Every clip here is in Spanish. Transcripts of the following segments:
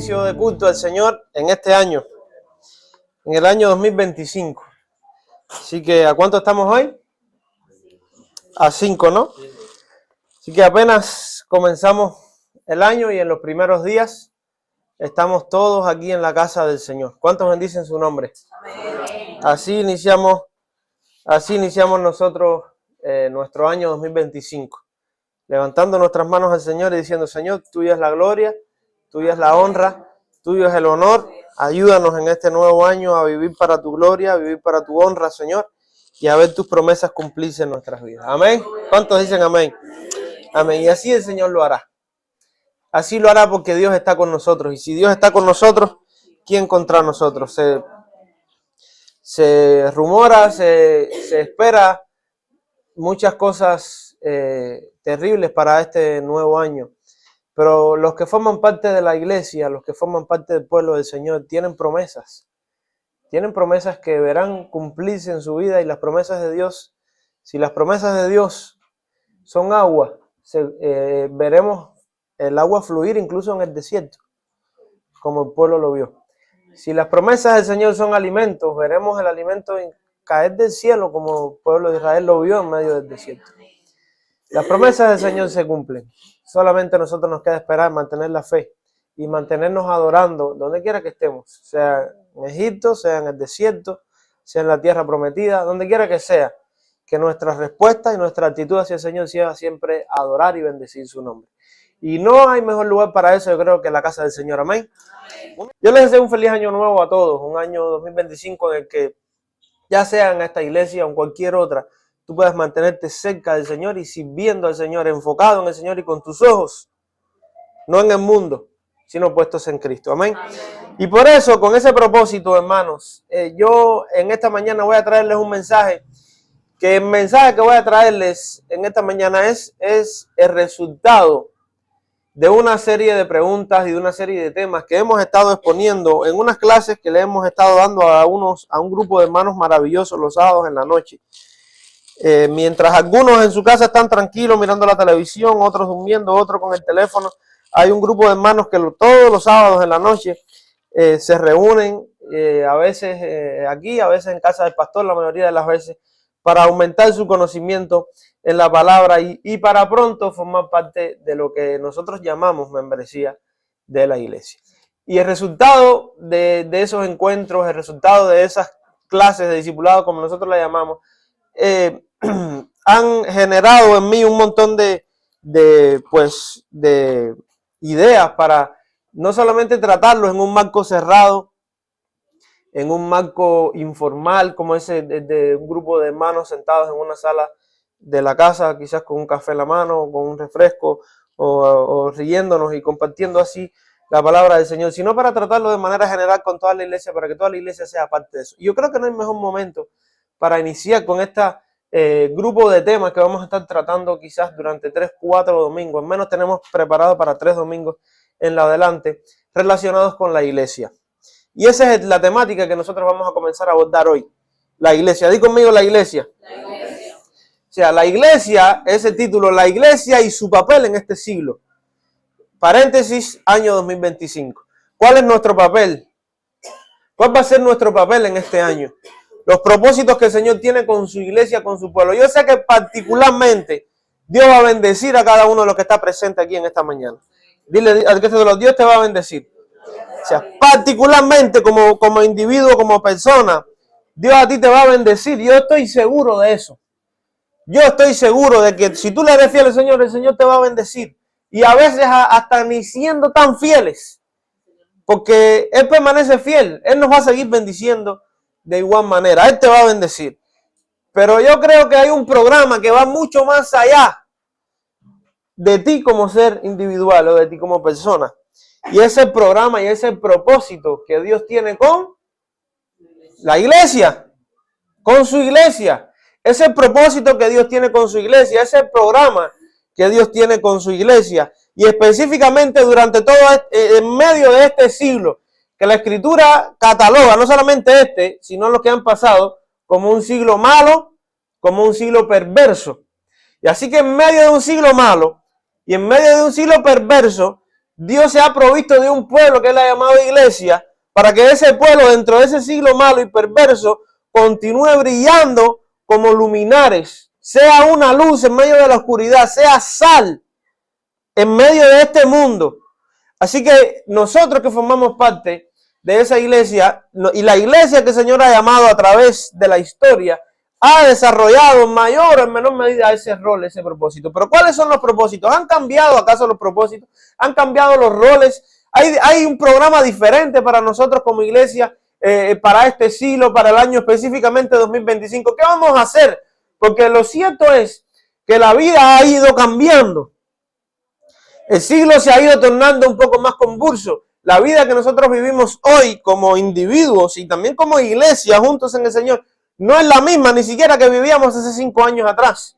servicio de culto al Señor en este año, en el año 2025. Así que, ¿a cuánto estamos hoy? A 5, ¿no? Así que apenas comenzamos el año y en los primeros días estamos todos aquí en la casa del Señor. ¿Cuántos bendicen su nombre? Amén. Así iniciamos nosotros nuestro año 2025, levantando nuestras manos al Señor y diciendo: Señor, tuya es la gloria, tuya es la honra, tuyo es el honor. Ayúdanos en este nuevo año a vivir para tu gloria, a vivir para tu honra, Señor, y a ver tus promesas cumplirse en nuestras vidas. Amén. ¿Cuántos dicen amén? Amén. Y así el Señor lo hará. Así lo hará porque Dios está con nosotros. Y si Dios está con nosotros, ¿quién contra nosotros? Se rumora, se espera muchas cosas terribles para este nuevo año. Pero los que forman parte de la iglesia, los que forman parte del pueblo del Señor, tienen promesas. Tienen promesas que verán cumplirse en su vida, y las promesas de Dios, si las promesas de Dios son agua, veremos el agua fluir incluso en el desierto, como el pueblo lo vio. Si las promesas del Señor son alimentos, veremos el alimento caer del cielo, como el pueblo de Israel lo vio en medio del desierto. Las promesas del Señor se cumplen. Solamente a nosotros nos queda esperar, mantener la fe y mantenernos adorando donde quiera que estemos, sea en Egipto, sea en el desierto, sea en la tierra prometida, donde quiera que sea, que nuestra respuesta y nuestra actitud hacia el Señor sea siempre adorar y bendecir su nombre. Y no hay mejor lugar para eso, yo creo, que la casa del Señor. Amén. Yo les deseo un feliz año nuevo a todos, un año 2025 en el que, ya sea en esta iglesia o en cualquier otra, tú puedas mantenerte cerca del Señor y sirviendo al Señor, enfocado en el Señor y con tus ojos, no en el mundo, sino puestos en Cristo. Amén. Amén. Y por eso, con ese propósito, hermanos, yo en esta mañana voy a traerles un mensaje, que el mensaje que voy a traerles en esta mañana es el resultado de una serie de preguntas y de una serie de temas que hemos estado exponiendo en unas clases que le hemos estado dando a un grupo de hermanos maravillosos los sábados en la noche. Mientras algunos en su casa están tranquilos mirando la televisión, otros durmiendo, otros con el teléfono, hay un grupo de hermanos que todos los sábados en la noche se reúnen, a veces aquí, a veces en casa del pastor, la mayoría de las veces, para aumentar su conocimiento en la palabra y para pronto formar parte de lo que nosotros llamamos membresía de la iglesia. Y el resultado de esos encuentros, el resultado de esas clases de discipulado, como nosotros la llamamos, han generado en mí un montón de ideas para no solamente tratarlos en un marco cerrado, en un marco informal como ese de un grupo de hermanos sentados en una sala de la casa, quizás con un café en la mano, con un refresco, o riéndonos y compartiendo así la palabra del Señor, sino para tratarlo de manera general con toda la iglesia, para que toda la iglesia sea parte de eso. Y yo creo que no hay mejor momento para iniciar con este grupo de temas que vamos a estar tratando quizás durante 3, 4 domingos. Al menos tenemos preparado para 3 domingos en la adelante, relacionados con la iglesia. Y esa es la temática que nosotros vamos a comenzar a abordar hoy. La iglesia. Di conmigo, la iglesia. La iglesia. O sea, la iglesia, ese título, la iglesia y su papel en este siglo. Paréntesis, año 2025. ¿Cuál es nuestro papel? ¿Cuál va a ser nuestro papel en este año? Los propósitos que el Señor tiene con su iglesia, con su pueblo. Yo sé que particularmente Dios va a bendecir a cada uno de los que está presente aquí en esta mañana. Dile al que de los Dios te va a bendecir. O sea, particularmente como individuo, como persona, Dios a ti te va a bendecir. Yo estoy seguro de eso. Yo estoy seguro de que si tú le eres fiel al Señor, el Señor te va a bendecir. Y a veces hasta ni siendo tan fieles, porque Él permanece fiel. Él nos va a seguir bendiciendo de igual manera. Él te va a bendecir. Pero yo creo que hay un programa que va mucho más allá de ti como ser individual o de ti como persona. Y ese programa y ese propósito que Dios tiene con la iglesia, con su iglesia. Ese propósito que Dios tiene con su iglesia, ese programa que Dios tiene con su iglesia. Y específicamente durante todo en medio de este siglo, que la Escritura cataloga, no solamente sino los que han pasado, como un siglo malo, como un siglo perverso. Y así que en medio de un siglo malo y en medio de un siglo perverso, Dios se ha provisto de un pueblo que Él ha llamado iglesia, para que ese pueblo, dentro de ese siglo malo y perverso, continúe brillando como luminares, sea una luz en medio de la oscuridad, sea sal en medio de este mundo. Así que nosotros que formamos parte de esa iglesia, y la iglesia que el Señor ha llamado a través de la historia, ha desarrollado en mayor o en menor medida ese rol, ese propósito. Pero ¿cuáles son los propósitos? ¿Han cambiado acaso los propósitos? ¿Han cambiado los roles? ¿Hay un programa diferente para nosotros como iglesia para este siglo, para el año específicamente 2025? ¿Qué vamos a hacer? Porque lo cierto es que la vida ha ido cambiando. El siglo se ha ido tornando un poco más convulso. La vida que nosotros vivimos hoy como individuos y también como iglesia juntos en el Señor no es la misma ni siquiera que vivíamos hace 5 años atrás.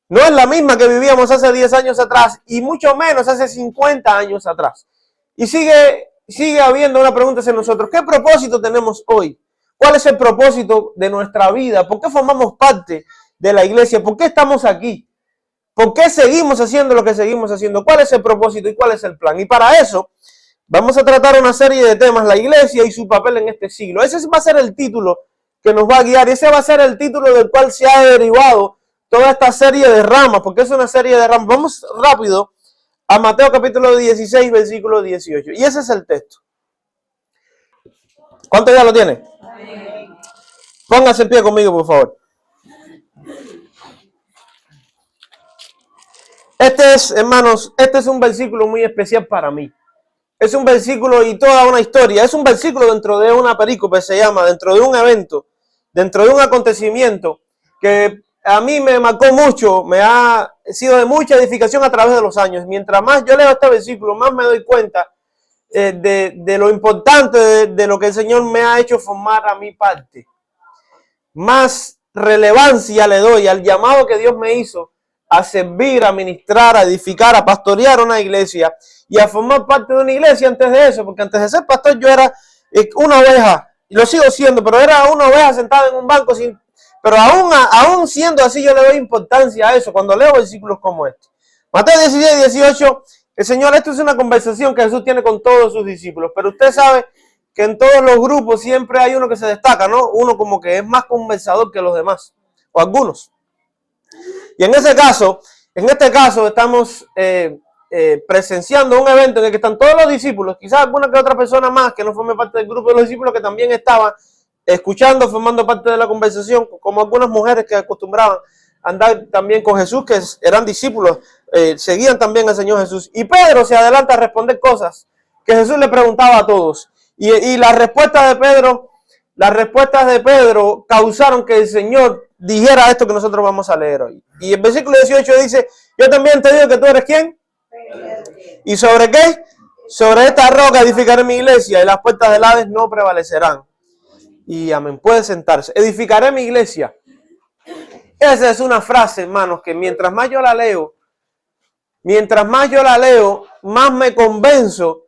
No es la misma que vivíamos hace 10 años atrás y mucho menos hace 50 años atrás. Y sigue habiendo una pregunta hacia nosotros. ¿Qué propósito tenemos hoy? ¿Cuál es el propósito de nuestra vida? ¿Por qué formamos parte de la iglesia? ¿Por qué estamos aquí? ¿Por qué seguimos haciendo lo que seguimos haciendo? ¿Cuál es el propósito y cuál es el plan? Y para eso vamos a tratar una serie de temas, la iglesia y su papel en este siglo. Ese va a ser el título que nos va a guiar. Ese va a ser el título del cual se ha derivado toda esta serie de ramas, porque es una serie de ramas. Vamos rápido a Mateo capítulo 16, versículo 18. Y ese es el texto. ¿Cuánto ya lo tiene? Póngase en pie conmigo, por favor. Hermanos, este es un versículo muy especial para mí. Es un versículo y toda una historia. Es un versículo dentro de una perícope, se llama, dentro de un evento, dentro de un acontecimiento que a mí me marcó mucho, me ha sido de mucha edificación a través de los años. Mientras más yo leo este versículo, más me doy cuenta de lo importante de lo que el Señor me ha hecho formar a mi parte. Más relevancia le doy al llamado que Dios me hizo a servir, a ministrar, a edificar, a pastorear una iglesia y a formar parte de una iglesia antes de eso, porque antes de ser pastor yo era una oveja, y lo sigo siendo, pero era una oveja sentada en un banco, pero aún siendo así yo le doy importancia a eso cuando leo versículos como este. Mateo 16, 18, el Señor, esto es una conversación que Jesús tiene con todos sus discípulos, pero usted sabe que en todos los grupos siempre hay uno que se destaca, ¿no? Uno como que es más conversador que los demás, o algunos. Y en este caso estamos presenciando un evento en el que están todos los discípulos, quizás alguna que otra persona más que no forme parte del grupo de los discípulos que también estaban escuchando, formando parte de la conversación, como algunas mujeres que acostumbraban a andar también con Jesús, que eran discípulos, seguían también al Señor Jesús. Y Pedro se adelanta a responder cosas que Jesús le preguntaba a todos. Y las respuestas de Pedro causaron que el Señor dijera esto que nosotros vamos a leer hoy. Y el versículo 18 dice, yo también te digo que tú eres ¿quién? ¿Y sobre qué? Sobre esta roca edificaré mi iglesia y las puertas del Hades no prevalecerán. Y amén, puede sentarse. Edificaré mi iglesia. Esa es una frase, hermanos, que mientras más yo la leo, más me convenzo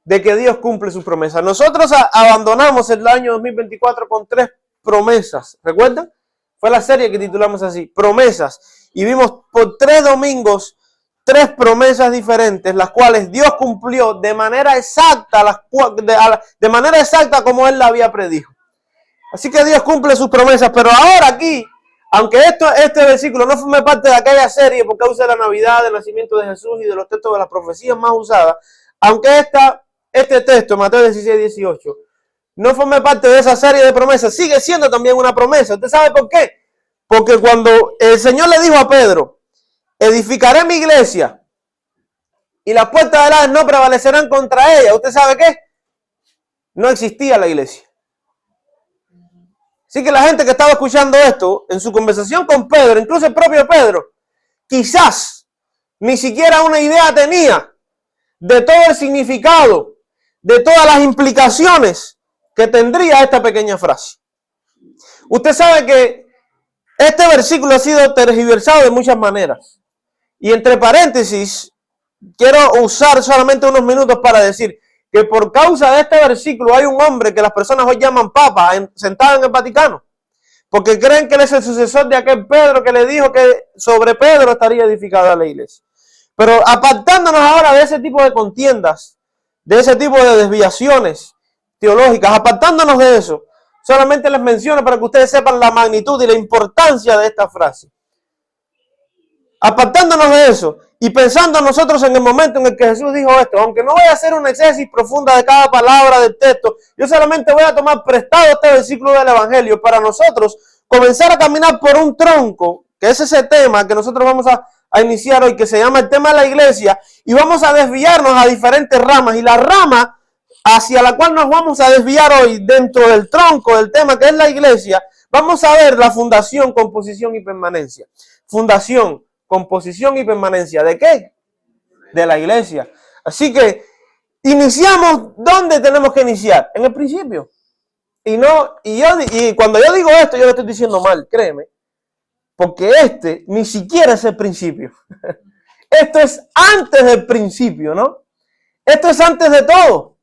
de que Dios cumple sus promesas. Nosotros abandonamos el año 2024 con 3 promesas. ¿Recuerdan? Fue la serie que titulamos así, promesas. Y vimos por 3 domingos 3 promesas diferentes, las cuales Dios cumplió de manera exacta, de manera exacta como Él la había predicho. Así que Dios cumple sus promesas. Pero ahora aquí, aunque este versículo no forme parte de aquella serie por causa de la Navidad, del nacimiento de Jesús y de los textos de las profecías más usadas, aunque este texto, Mateo 16, 18, no forme parte de esa serie de promesas, sigue siendo también una promesa. ¿Usted sabe por qué? Porque cuando el Señor le dijo a Pedro, edificaré mi iglesia y las puertas del Hades no prevalecerán contra ella, ¿usted sabe qué? No existía la iglesia. Así que la gente que estaba escuchando esto, en su conversación con Pedro, incluso el propio Pedro, quizás ni siquiera una idea tenía de todo el significado, de todas las implicaciones que tendría esta pequeña frase. Usted sabe que este versículo ha sido tergiversado de muchas maneras. Y entre paréntesis, quiero usar solamente unos minutos para decir que por causa de este versículo hay un hombre que las personas hoy llaman papa, sentado en el Vaticano, porque creen que él es el sucesor de aquel Pedro que le dijo que sobre Pedro estaría edificada la iglesia. Pero apartándonos ahora de ese tipo de contiendas, de ese tipo de desviaciones teológicas, apartándonos de eso, solamente les menciono para que ustedes sepan la magnitud y la importancia de esta frase. Apartándonos de eso y pensando nosotros en el momento en el que Jesús dijo esto, aunque no voy a hacer una exégesis profunda de cada palabra del texto, yo solamente voy a tomar prestado este versículo del Evangelio para nosotros comenzar a caminar por un tronco, que es ese tema que nosotros vamos a iniciar hoy, que se llama el tema de la iglesia, y vamos a desviarnos a diferentes ramas, y la rama hacia la cual nos vamos a desviar hoy dentro del tronco del tema que es la iglesia, vamos a ver la fundación, composición y permanencia. Fundación, composición y permanencia. ¿De qué? De la iglesia. Así que iniciamos, ¿dónde tenemos que iniciar? En el principio. Y cuando yo digo esto, yo lo estoy diciendo mal, créeme. Porque ni siquiera es el principio. Esto es antes del principio, ¿no? Esto es antes de todo.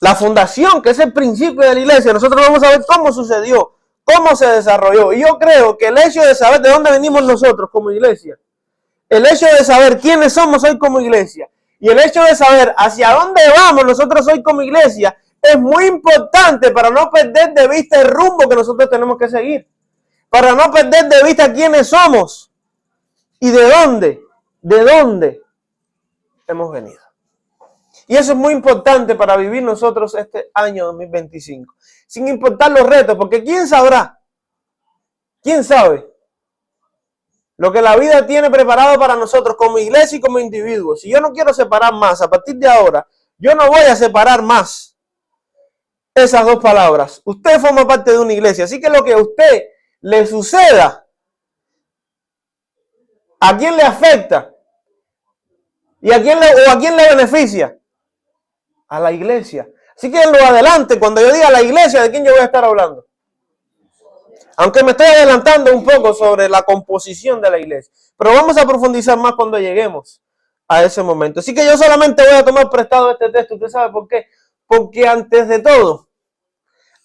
La fundación, que es el principio de la iglesia, nosotros vamos a ver cómo sucedió, cómo se desarrolló. Y yo creo que el hecho de saber de dónde venimos nosotros como iglesia, el hecho de saber quiénes somos hoy como iglesia, y el hecho de saber hacia dónde vamos nosotros hoy como iglesia, es muy importante para no perder de vista el rumbo que nosotros tenemos que seguir. Para no perder de vista quiénes somos y de dónde hemos venido. Y eso es muy importante para vivir nosotros este año 2025. Sin importar los retos, porque ¿quién sabrá? ¿Quién sabe? Lo que la vida tiene preparado para nosotros como iglesia y como individuos. Si yo no quiero separar más, a partir de ahora, yo no voy a separar más esas dos palabras. Usted forma parte de una iglesia, así que lo que a usted le suceda, ¿a quién le afecta? ¿Y a quién le beneficia? A la iglesia. Así que en lo adelante, cuando yo diga la iglesia, ¿de quién yo voy a estar hablando? Aunque me estoy adelantando un poco sobre la composición de la iglesia. Pero vamos a profundizar más cuando lleguemos a ese momento. Así que yo solamente voy a tomar prestado este texto. ¿Usted sabe por qué? Porque antes de todo,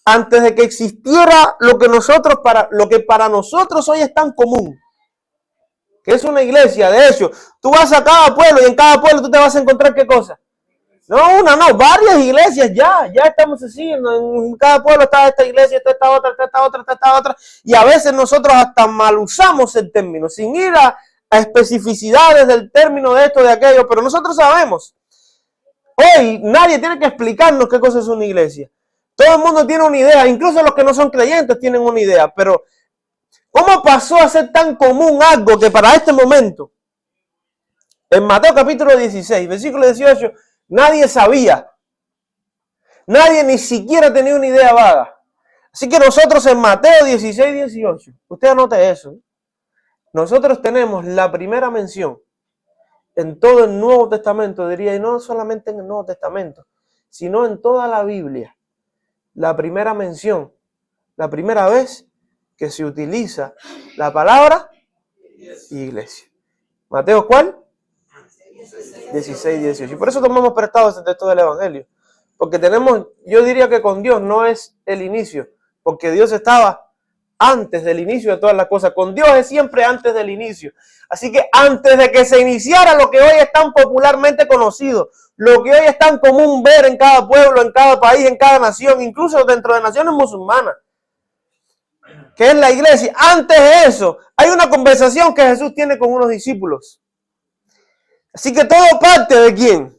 antes de que existiera lo que para nosotros hoy es tan común, que es una iglesia, de hecho, tú vas a cada pueblo y en cada pueblo tú te vas a encontrar ¿qué cosa? No, varias iglesias ya estamos así, en cada pueblo está esta iglesia, está esta otra, está esta otra, está esta otra, y a veces nosotros hasta mal usamos el término, sin ir a especificidades del término de esto, de aquello, pero nosotros sabemos, hoy nadie tiene que explicarnos qué cosa es una iglesia, todo el mundo tiene una idea, incluso los que no son creyentes tienen una idea, pero ¿cómo pasó a ser tan común algo que para este momento, en Mateo capítulo 16, versículo 18, nadie sabía. Nadie ni siquiera tenía una idea vaga. Así que nosotros en Mateo 16, 18, usted anote eso. Nosotros tenemos la primera mención en todo el Nuevo Testamento, diría, y no solamente en el Nuevo Testamento, sino en toda la Biblia. La primera mención, la primera vez que se utiliza la palabra iglesia. Mateo, ¿cuál? 16, 18. Y por eso tomamos prestado ese texto del Evangelio. Porque yo diría que con Dios no es el inicio. Porque Dios estaba antes del inicio de todas las cosas. Con Dios es siempre antes del inicio. Así que antes de que se iniciara lo que hoy es tan popularmente conocido, lo que hoy es tan común ver en cada pueblo, en cada país, en cada nación, incluso dentro de naciones musulmanas, que es la iglesia, antes de eso, hay una conversación que Jesús tiene con unos discípulos. Así que todo parte de quién.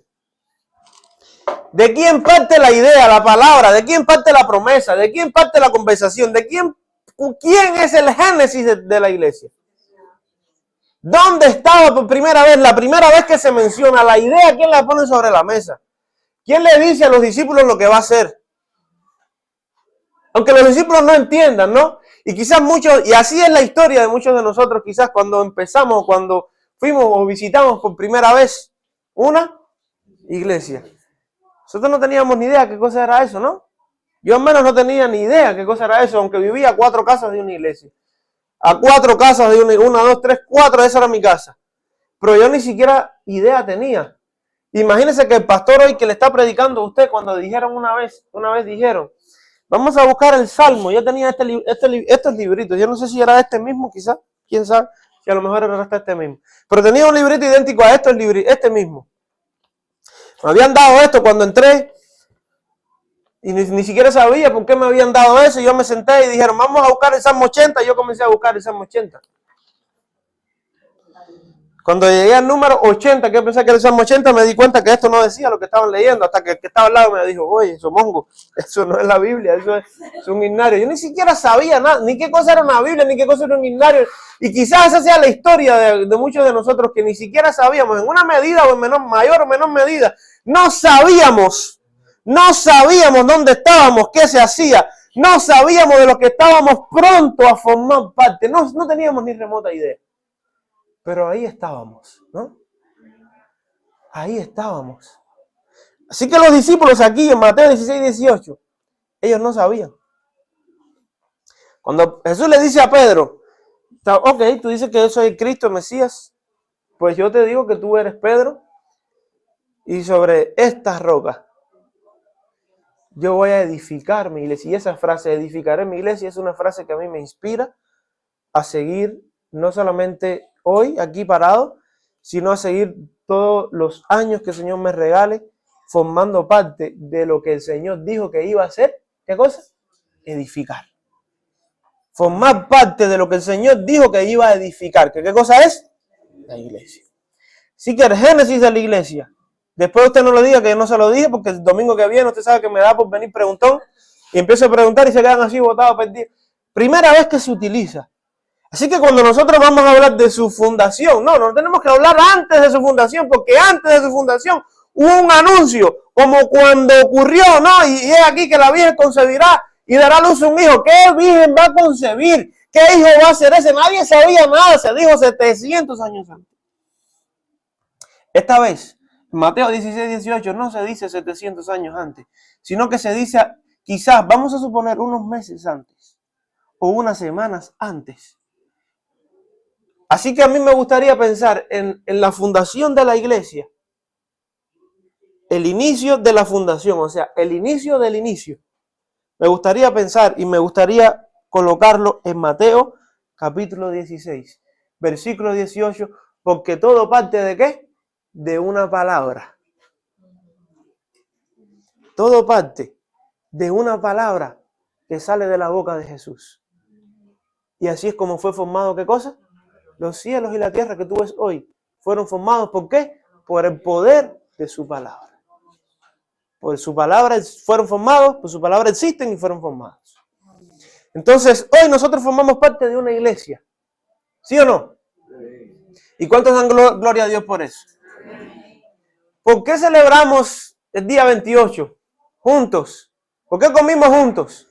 ¿De quién parte la idea, la palabra? ¿De quién parte la promesa? ¿De quién parte la conversación? ¿De quién es el génesis de la iglesia? ¿Dónde estaba por primera vez? La primera vez que se menciona la idea, ¿quién la pone sobre la mesa? ¿Quién le dice a los discípulos lo que va a hacer? Aunque los discípulos no entiendan, ¿no? Y quizás y así es la historia de muchos de nosotros, quizás cuando empezamos, cuando fuimos o visitamos por primera vez una iglesia. Nosotros no teníamos ni idea qué cosa era eso, ¿no? Yo al menos no tenía ni idea qué cosa era eso, aunque vivía a 4 casas de una iglesia. A 4 casas de una, 2, 3, 4, esa era mi casa. Pero yo ni siquiera idea tenía. Imagínense que el pastor hoy que le está predicando a usted, cuando dijeron una vez dijeron, vamos a buscar el Salmo. Yo tenía estos libritos, yo no sé si era este mismo quizás, quién sabe. Si a lo mejor era hasta este mismo. Pero tenía un librito idéntico a esto, este mismo. Me habían dado esto cuando entré y ni siquiera sabía por qué me habían dado eso. Y yo me senté y dijeron, vamos a buscar el Salmo 80. Y yo comencé a buscar el Salmo 80. Cuando llegué al número 80, que pensé que era el Salmo 80, me di cuenta que esto no decía lo que estaban leyendo. Hasta que el que estaba al lado me dijo, oye, eso mongo, eso no es la Biblia, eso es un himnario. Yo ni siquiera sabía nada, ni qué cosa era una Biblia, ni qué cosa era un himnario. Y quizás esa sea la historia de muchos de nosotros que ni siquiera sabíamos, en una medida o en mayor o menor medida, no sabíamos dónde estábamos, qué se hacía, no sabíamos de lo que estábamos pronto a formar parte, no teníamos ni remota idea. Pero ahí estábamos, ¿no? Ahí estábamos. Así que los discípulos aquí en Mateo 16, 18, ellos no sabían. Cuando Jesús le dice a Pedro, ok, tú dices que yo soy Cristo, el Mesías, pues yo te digo que tú eres Pedro, y sobre estas rocas yo voy a edificar mi iglesia. Y esa frase, edificaré mi iglesia, es una frase que a mí me inspira a seguir, no solamente hoy aquí parado, sino a seguir todos los años que el Señor me regale, formando parte de lo que el Señor dijo que iba a hacer. ¿Qué cosa? Edificar. Formar parte de lo que el Señor dijo que iba a edificar. ¿Qué cosa es? La iglesia. Así que el génesis de la iglesia. Después usted no lo diga que yo no se lo dije, porque el domingo que viene usted sabe que me da por venir preguntón y empiezo a preguntar y se quedan así botados, perdidos. Primera vez que se utiliza. Así que cuando nosotros vamos a hablar de su fundación, no tenemos que hablar antes de su fundación, porque antes de su fundación hubo un anuncio, como cuando ocurrió, ¿no? Y es aquí que la Virgen concebirá y dará a luz un hijo. ¿Qué Virgen va a concebir? ¿Qué hijo va a ser ese? Nadie sabía nada, se dijo 700 años antes. Esta vez, en Mateo 16, 18, no se dice 700 años antes, sino que se dice quizás, vamos a suponer, unos meses antes o unas semanas antes. Así que a mí me gustaría pensar en la fundación de la iglesia, el inicio de la fundación, o sea, el inicio del inicio. Me gustaría pensar y me gustaría colocarlo en Mateo capítulo 16, versículo 18, porque todo parte de ¿qué? De una palabra. Todo parte de una palabra que sale de la boca de Jesús. Y así es como fue formado, ¿qué cosa? Los cielos y la tierra que tú ves hoy fueron formados, ¿por qué? Por el poder de su palabra. Por su palabra fueron formados, por su palabra existen y fueron formados. Entonces, hoy nosotros formamos parte de una iglesia. ¿Sí o no? ¿Y cuántos dan gloria a Dios por eso? ¿Por qué celebramos el día 28 juntos? ¿Por qué comimos juntos?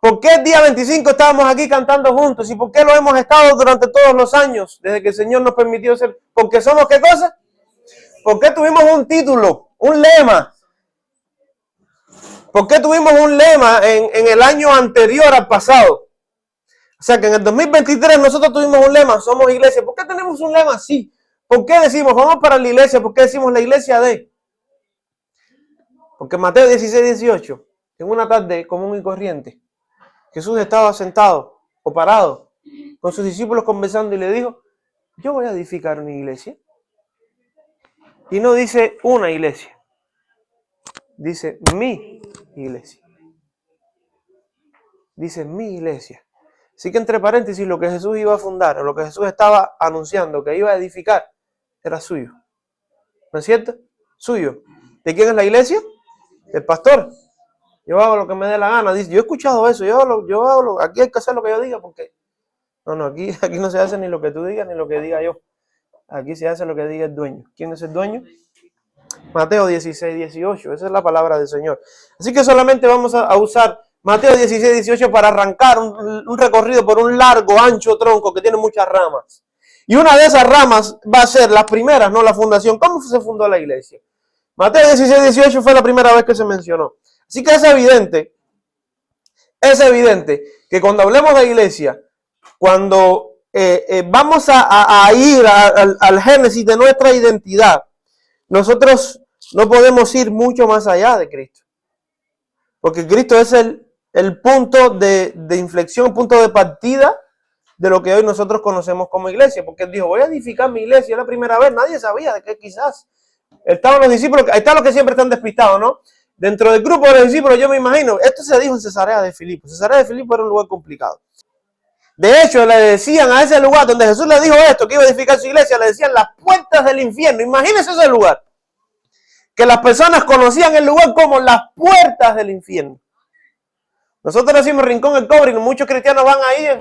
¿Por qué el día 25 estábamos aquí cantando juntos? ¿Y por qué lo hemos estado durante todos los años? Desde que el Señor nos permitió ser. ¿Porque somos qué cosa? ¿Por qué tuvimos un título, un lema? ¿Por qué tuvimos un lema en el año anterior al pasado? O sea que en el 2023 nosotros tuvimos un lema, somos iglesia. ¿Por qué tenemos un lema así? ¿Por qué decimos vamos para la iglesia? ¿Por qué decimos la iglesia de? Porque Mateo 16, 18, en una tarde común y corriente, Jesús estaba sentado o parado con sus discípulos conversando y le dijo, yo voy a edificar una iglesia. Y no dice una iglesia, dice mi iglesia. Dice mi iglesia. Así que entre paréntesis, lo que Jesús iba a fundar, o lo que Jesús estaba anunciando que iba a edificar, era suyo. ¿No es cierto? Suyo. ¿De quién es la iglesia? Del pastor. Yo hago lo que me dé la gana. Dice, yo he escuchado eso, aquí hay que hacer lo que yo diga, porque aquí no se hace ni lo que tú digas ni lo que diga yo. Aquí se hace lo que diga el dueño. ¿Quién es el dueño? Mateo 16, 18. Esa es la palabra del Señor. Así que solamente vamos a usar Mateo 16, 18 para arrancar un recorrido por un largo, ancho tronco que tiene muchas ramas. Y una de esas ramas va a ser las primeras, no la fundación. ¿Cómo se fundó la iglesia? Mateo 16, 18 fue la primera vez que se mencionó. Así que es evidente que cuando hablemos de iglesia, cuando vamos a ir al génesis de nuestra identidad, nosotros no podemos ir mucho más allá de Cristo. Porque Cristo es el punto de inflexión, punto de partida de lo que hoy nosotros conocemos como iglesia, porque él dijo, voy a edificar mi iglesia, la primera vez, nadie sabía de qué quizás. Estaban los discípulos, ahí están los que siempre están despistados, ¿no? Dentro del grupo de los discípulos, yo me imagino, esto se dijo en Cesarea de Filipo. Cesarea de Filipo era un lugar complicado. De hecho, le decían a ese lugar donde Jesús le dijo esto, que iba a edificar su iglesia, le decían las puertas del infierno. Imagínense ese lugar. Que las personas conocían el lugar como las puertas del infierno. Nosotros decimos Rincón El Cobre y muchos cristianos van ahí.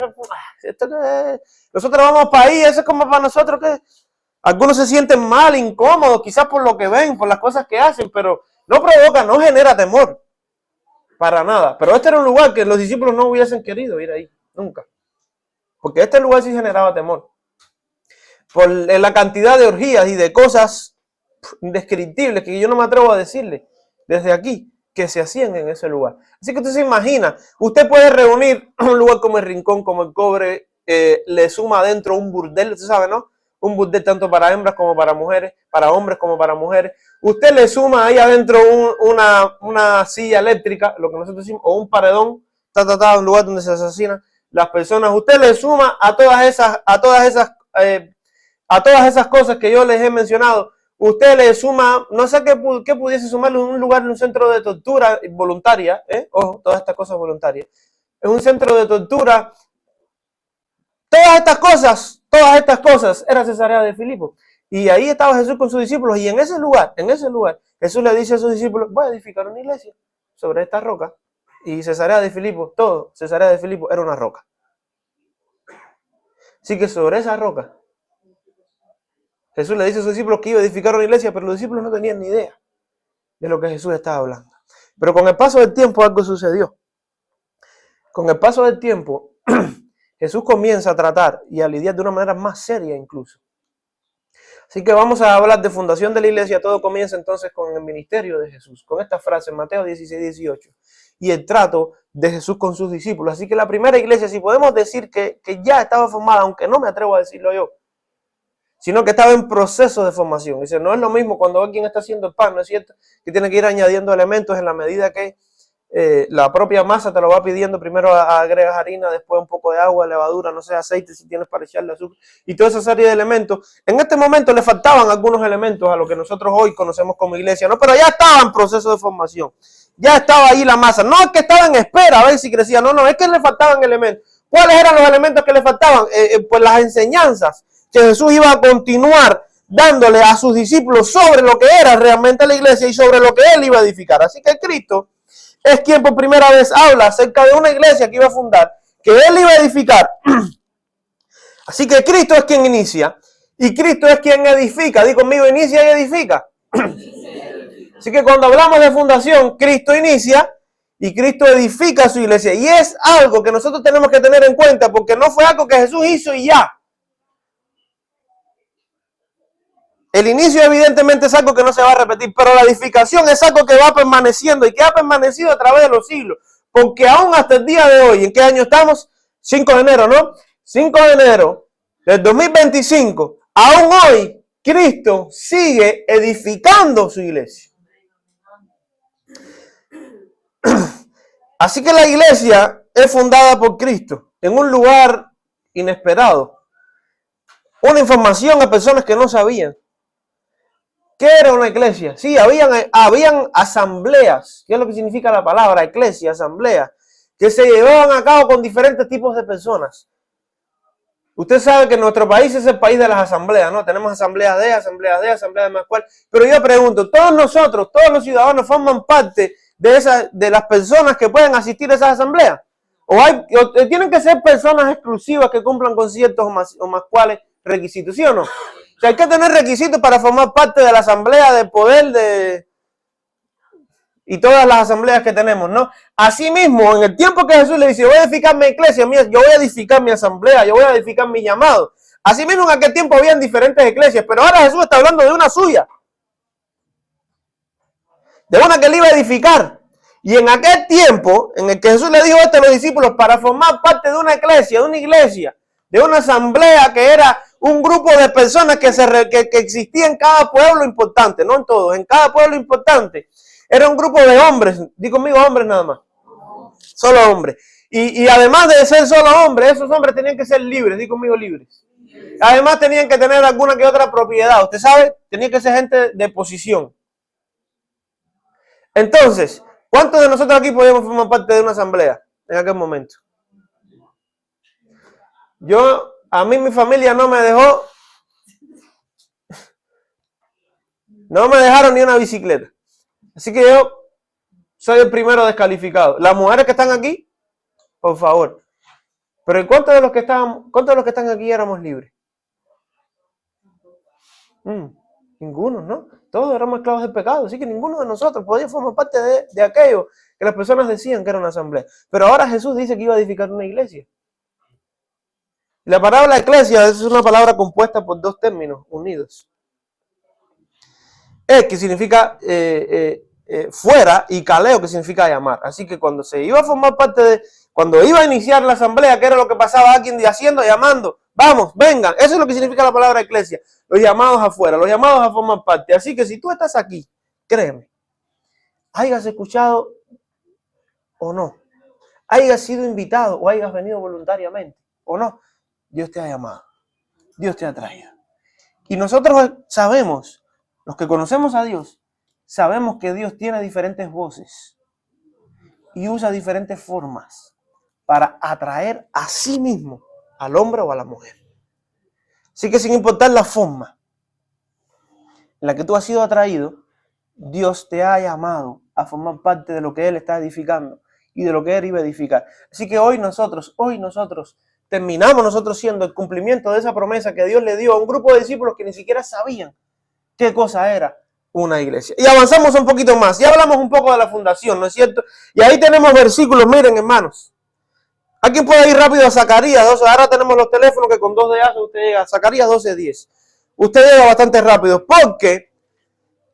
Nosotros vamos para ahí, eso es como para nosotros que algunos se sienten mal, incómodos, quizás por lo que ven, por las cosas que hacen, pero no provoca, no genera temor. Para nada. Pero este era un lugar que los discípulos no hubiesen querido ir ahí, nunca. Porque este lugar sí generaba temor. Por la cantidad de orgías y de cosas indescriptibles que yo no me atrevo a decirle desde aquí que se hacían en ese lugar. Así que usted se imagina, usted puede reunir un lugar como el Rincón, como el Cobre, le suma adentro un burdel, usted sabe, ¿no? Un burdel tanto para hembras como para mujeres, para hombres como para mujeres. Usted le suma ahí adentro una silla eléctrica, lo que nosotros decimos, o un paredón, un lugar donde se asesinan las personas. Usted le suma a todas esas cosas que yo les he mencionado. Usted le suma, no sé qué pudiese sumarle un lugar, un centro de tortura voluntaria, ojo, todas estas cosas voluntarias. Es un centro de tortura. Todas estas cosas era Cesarea de Filipo. Y ahí estaba Jesús con sus discípulos. Y en ese lugar, Jesús le dice a sus discípulos, voy a edificar una iglesia sobre esta roca. Y Cesarea de Filipo, Cesarea de Filipo era una roca. Así que sobre esa roca, Jesús le dice a sus discípulos que iba a edificar una iglesia, pero los discípulos no tenían ni idea de lo que Jesús estaba hablando. Pero con el paso del tiempo algo sucedió. Con el paso del tiempo, Jesús comienza a tratar y a lidiar de una manera más seria incluso. Así que vamos a hablar de fundación de la iglesia. Todo comienza entonces con el ministerio de Jesús, con esta frase en Mateo 16:18 y el trato de Jesús con sus discípulos. Así que la primera iglesia, si podemos decir que ya estaba formada, aunque no me atrevo a decirlo yo, sino que estaba en proceso de formación. Dice, no es lo mismo cuando alguien está haciendo el pan, ¿no es cierto? Que tiene que ir añadiendo elementos en la medida que la propia masa te lo va pidiendo. Primero agregas harina, después un poco de agua, levadura, no sé, aceite si tienes para echarle azúcar y toda esa serie de elementos. En este momento le faltaban algunos elementos a lo que nosotros hoy conocemos como iglesia, ¿no? Pero ya estaba en proceso de formación. Ya estaba ahí la masa. No es que estaba en espera a ver si crecía, no, es que le faltaban elementos. ¿Cuáles eran los elementos que le faltaban? Pues las enseñanzas que Jesús iba a continuar dándole a sus discípulos sobre lo que era realmente la iglesia y sobre lo que él iba a edificar. Así que Cristo es quien por primera vez habla acerca de una iglesia que iba a fundar, que él iba a edificar. Así que Cristo es quien inicia y Cristo es quien edifica. Di conmigo, inicia y edifica. Así que cuando hablamos de fundación, Cristo inicia y Cristo edifica su iglesia. Y es algo que nosotros tenemos que tener en cuenta porque no fue algo que Jesús hizo y ya. El inicio evidentemente es algo que no se va a repetir, pero la edificación es algo que va permaneciendo y que ha permanecido a través de los siglos. Porque aún hasta el día de hoy, ¿en qué año estamos? 5 de enero, ¿no? 5 de enero del 2025, aún hoy Cristo sigue edificando su iglesia. Así que la iglesia es fundada por Cristo en un lugar inesperado. Una información a personas que no sabían. ¿Qué era una iglesia? Sí, habían asambleas. ¿Qué es lo que significa la palabra iglesia, asamblea? Que se llevaban a cabo con diferentes tipos de personas. Usted sabe que nuestro país es el país de las asambleas, ¿no? Tenemos asambleas de más cual. Pero yo pregunto, todos nosotros, todos los ciudadanos forman parte de las personas que pueden asistir a esas asambleas. O tienen que ser personas exclusivas que cumplan con ciertos o más cuales requisitos, ¿sí o no? O sea, hay que tener requisitos para formar parte de la asamblea de poder y todas las asambleas que tenemos, ¿no? Asimismo, en el tiempo que Jesús le dice, voy a edificar mi iglesia, yo voy a edificar mi asamblea, yo voy a edificar mi llamado. Asimismo, en aquel tiempo habían diferentes iglesias, pero ahora Jesús está hablando de una suya. De una que él iba a edificar. Y en aquel tiempo, en el que Jesús le dijo esto a los discípulos, para formar parte de una iglesia, de una asamblea que era un grupo de personas que existía en cada pueblo importante, no en todos, en cada pueblo importante. Era un grupo de hombres, di conmigo hombres nada más, solo hombres. Y además de ser solo hombres, esos hombres tenían que ser libres, di conmigo libres. Además tenían que tener alguna que otra propiedad. Usted sabe, tenía que ser gente de posición. Entonces, ¿cuántos de nosotros aquí podíamos formar parte de una asamblea en aquel momento? A mí mi familia no me dejaron ni una bicicleta. Así que yo soy el primero descalificado. Las mujeres que están aquí, por favor. Pero ¿cuántos de los que están aquí éramos libres? Ninguno, ¿no? Todos éramos esclavos del pecado, así que ninguno de nosotros podía formar parte de aquello que las personas decían que era una asamblea. Pero ahora Jesús dice que iba a edificar una iglesia. La palabra iglesia es una palabra compuesta por dos términos unidos. Que significa fuera, y kaleo, que significa llamar. Así que cuando se iba a formar parte cuando iba a iniciar la asamblea, que era lo que pasaba aquí haciendo, llamando, vamos, vengan, eso es lo que significa la palabra iglesia, los llamados afuera, los llamados a formar parte. Así que si tú estás aquí, créeme, hayas escuchado o no, hayas sido invitado o hayas venido voluntariamente o no, Dios te ha llamado, Dios te ha traído. Y nosotros sabemos, los que conocemos a Dios, sabemos que Dios tiene diferentes voces y usa diferentes formas para atraer a sí mismo al hombre o a la mujer. Así que sin importar la forma en la que tú has sido atraído, Dios te ha llamado a formar parte de lo que Él está edificando y de lo que Él iba a edificar. Así que hoy nosotros terminamos siendo el cumplimiento de esa promesa que Dios le dio a un grupo de discípulos que ni siquiera sabían qué cosa era una iglesia. Y avanzamos un poquito más. Ya hablamos un poco de la fundación, ¿no es cierto? Y ahí tenemos versículos, miren, hermanos. ¿Alguien puede ir rápido a Zacarías 12? Ahora tenemos los teléfonos que con 2 dedos usted llega a Zacarías 12:10. Usted llega bastante rápido porque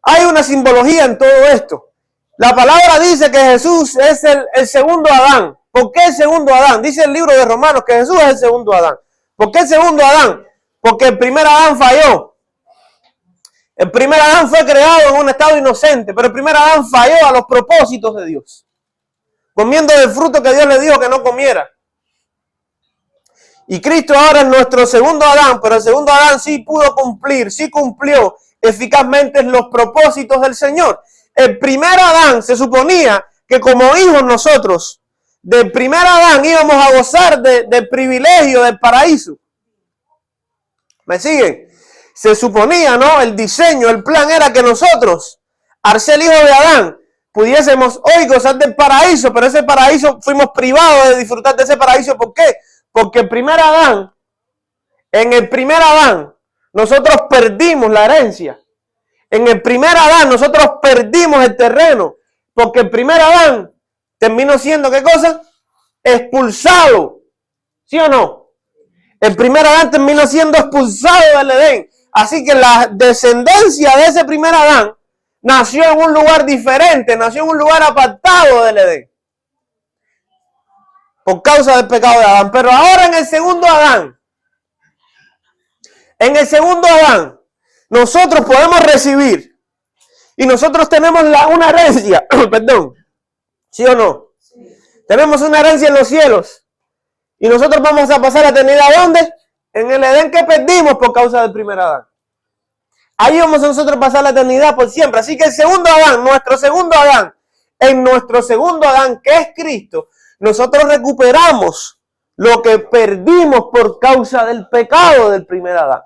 hay una simbología en todo esto. La palabra dice que Jesús es el segundo Adán. ¿Por qué el segundo Adán? Dice el libro de Romanos que Jesús es el segundo Adán. ¿Por qué el segundo Adán? Porque el primer Adán falló. El primer Adán fue creado en un estado inocente, pero el primer Adán falló a los propósitos de Dios, comiendo del fruto que Dios le dijo que no comiera. Y Cristo ahora es nuestro segundo Adán, pero el segundo Adán sí cumplió eficazmente los propósitos del Señor. El primer Adán se suponía que como hijos nosotros, del primer Adán íbamos a gozar del privilegio del paraíso. ¿Me siguen? Se suponía, ¿no? El diseño, el plan era que nosotros, al ser hijos de Adán, pudiésemos hoy gozar del paraíso, pero ese paraíso fuimos privados de disfrutar de ese paraíso. ¿Por qué? Porque en el primer Adán, nosotros perdimos la herencia. En el primer Adán, nosotros perdimos el terreno. Porque el primer Adán terminó siendo, ¿qué cosa? Expulsado. ¿Sí o no? El primer Adán terminó siendo expulsado del Edén. Así que la descendencia de ese primer Adán nació en un lugar diferente, nació en un lugar apartado del Edén, por causa del pecado de Adán. Pero ahora en el segundo Adán, nosotros podemos recibir y nosotros tenemos una herencia, perdón, ¿sí o no? Sí. Tenemos una herencia en los cielos y nosotros vamos a pasar la eternidad ¿dónde? En el Edén que perdimos por causa del primer Adán. Ahí vamos a nosotros pasar la eternidad por siempre. Así que el segundo Adán, en nuestro segundo Adán, que es Cristo, nosotros recuperamos lo que perdimos por causa del pecado del primer Adán.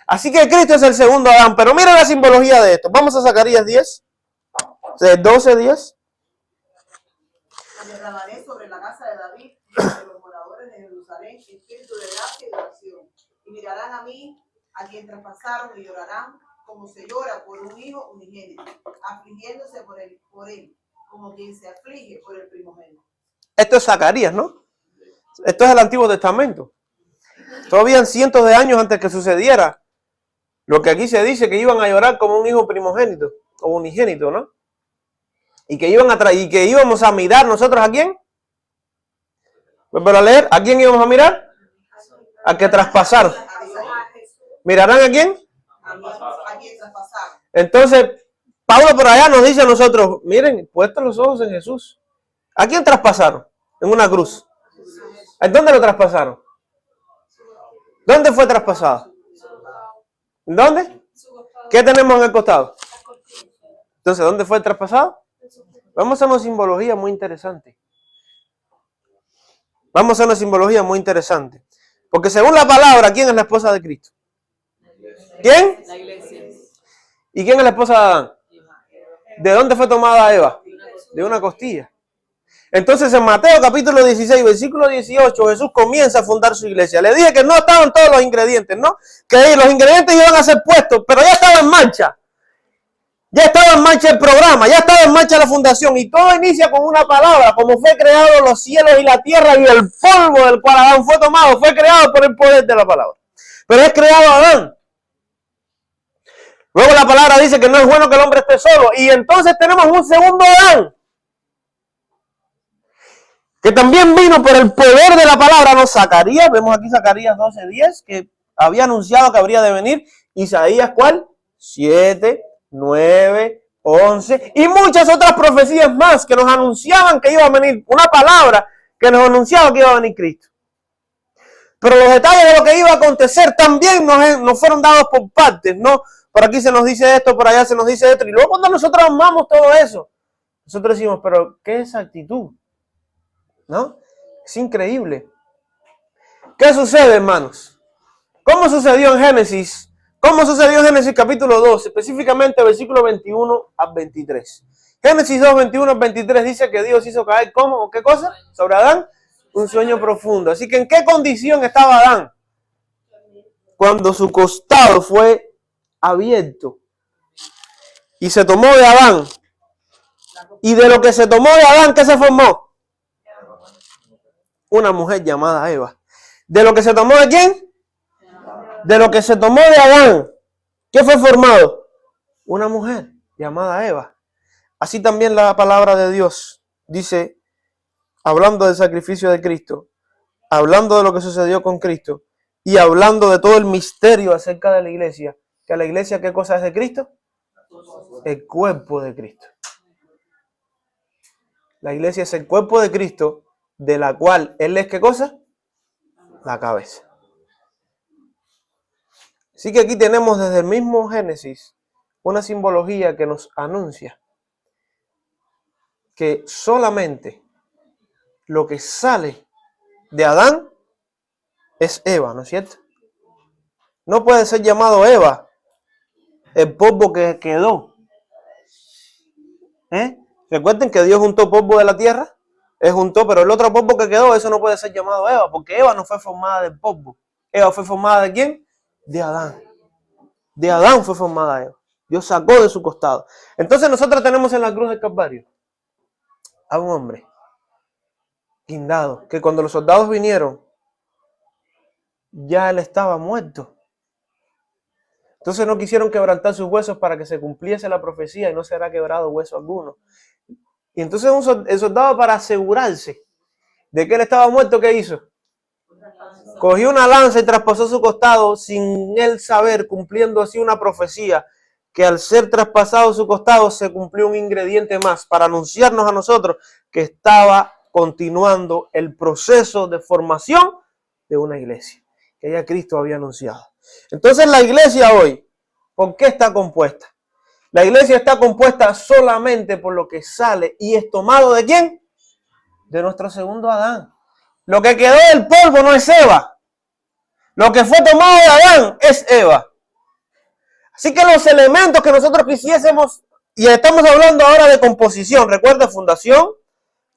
Así que Cristo es el segundo Adán. Pero mira la simbología de esto. Vamos a Zacarías 12:10. Derramaré sobre la casa de David y sobre los moradores de Jerusalén espíritu de gracia y de oración. Y mirarán a mí, a quien traspasaron, y llorarán como se llora por un hijo unigénito, afligiéndose por él, como quien se aflige por el primogénito. Esto es Zacarías, ¿no? Esto es el Antiguo Testamento. Todavía cientos de años antes que sucediera lo que aquí se dice, que iban a llorar como un hijo primogénito o unigénito, ¿no? Y que íbamos a mirar nosotros ¿a quién? Vuelvo a leer. ¿A quién íbamos a mirar? A que traspasaron. ¿Mirarán a quién? A quien traspasaron. Entonces, Pablo por allá nos dice a nosotros, miren, puestos los ojos en Jesús. ¿A quién traspasaron? En una cruz. ¿Dónde lo traspasaron? ¿Dónde fue traspasado? ¿Dónde? ¿Qué tenemos en el costado? Entonces, ¿dónde fue traspasado? Vamos a una simbología muy interesante. Vamos a una simbología muy interesante. Porque según la palabra, ¿quién es la esposa de Cristo? ¿Quién? La iglesia. ¿Y quién es la esposa de Adán? ¿De dónde fue tomada Eva? De una costilla. Entonces en Mateo capítulo 16, versículo 18, Jesús comienza a fundar su iglesia. Le dije que no estaban todos los ingredientes, ¿no? Que los ingredientes iban a ser puestos, pero ya estaba en marcha. Ya estaba en marcha el programa, ya estaba en marcha la fundación y todo inicia con una palabra, como fue creado los cielos y la tierra y el polvo del cual Adán fue tomado, fue creado por el poder de la palabra. Pero es creado Adán. Luego la palabra dice que no es bueno que el hombre esté solo y entonces tenemos un segundo Adán, que también vino por el poder de la palabra, no Zacarías, vemos aquí Zacarías 12:10, que había anunciado que habría de venir, Isaías, ¿cuál? 7, 9, 11 y muchas otras profecías más que nos anunciaban que iba a venir, una palabra que nos anunciaba que iba a venir Cristo. Pero los detalles de lo que iba a acontecer también nos fueron dados por partes, ¿no? Por aquí se nos dice esto, por allá se nos dice esto, y luego cuando nosotros amamos todo eso, nosotros decimos, pero ¿qué es actitud? ¿No? Es increíble. ¿Qué sucede, hermanos? ¿Cómo sucedió en Génesis? ¿Cómo sucedió en Génesis capítulo 2? Específicamente versículo 21 al 23. Génesis 2, 21 al 23 dice que Dios hizo caer, ¿cómo? ¿Qué cosa? Sobre Adán, un sueño profundo. Así que ¿en qué condición estaba Adán? Cuando su costado fue abierto. Y se tomó de Adán. Y de lo que se tomó de Adán, ¿qué se formó? Una mujer llamada Eva. ¿De lo que se tomó de quién? De lo que se tomó de Adán, ¿qué fue formado? Una mujer llamada Eva. Así también la palabra de Dios dice, hablando del sacrificio de Cristo, hablando de lo que sucedió con Cristo y hablando de todo el misterio acerca de la iglesia, que la iglesia, ¿qué cosa es de Cristo? El cuerpo de Cristo. La iglesia es el cuerpo de Cristo, de la cual Él es, ¿qué cosa? La cabeza. Así que aquí tenemos desde el mismo Génesis una simbología que nos anuncia que solamente lo que sale de Adán es Eva, ¿no es cierto? No puede ser llamado Eva el polvo que quedó. Recuerden que Dios juntó polvo de la tierra, juntó, pero el otro polvo que quedó, eso no puede ser llamado Eva, porque Eva no fue formada del polvo. Eva fue formada ¿de quién? De Adán. De Adán fue formada Eva. Dios sacó de su costado. Entonces nosotros tenemos en la cruz del Calvario a un hombre guindado, que cuando los soldados vinieron, ya él estaba muerto. Entonces no quisieron quebrantar sus huesos para que se cumpliese la profecía y no será quebrado hueso alguno. Y entonces el soldado, para asegurarse de que él estaba muerto, ¿qué hizo? Cogió una lanza y traspasó su costado sin él saber, cumpliendo así una profecía, que al ser traspasado su costado se cumplió un ingrediente más para anunciarnos a nosotros que estaba continuando el proceso de formación de una iglesia, que ya Cristo había anunciado. Entonces la iglesia hoy, ¿por qué está compuesta? La iglesia está compuesta solamente por lo que sale y es tomado ¿de quién? De nuestro segundo Adán. Lo que quedó del polvo no es Eva. Lo que fue tomado de Adán es Eva. Así que los elementos que nosotros quisiésemos, y estamos hablando ahora de composición, recuerda, fundación,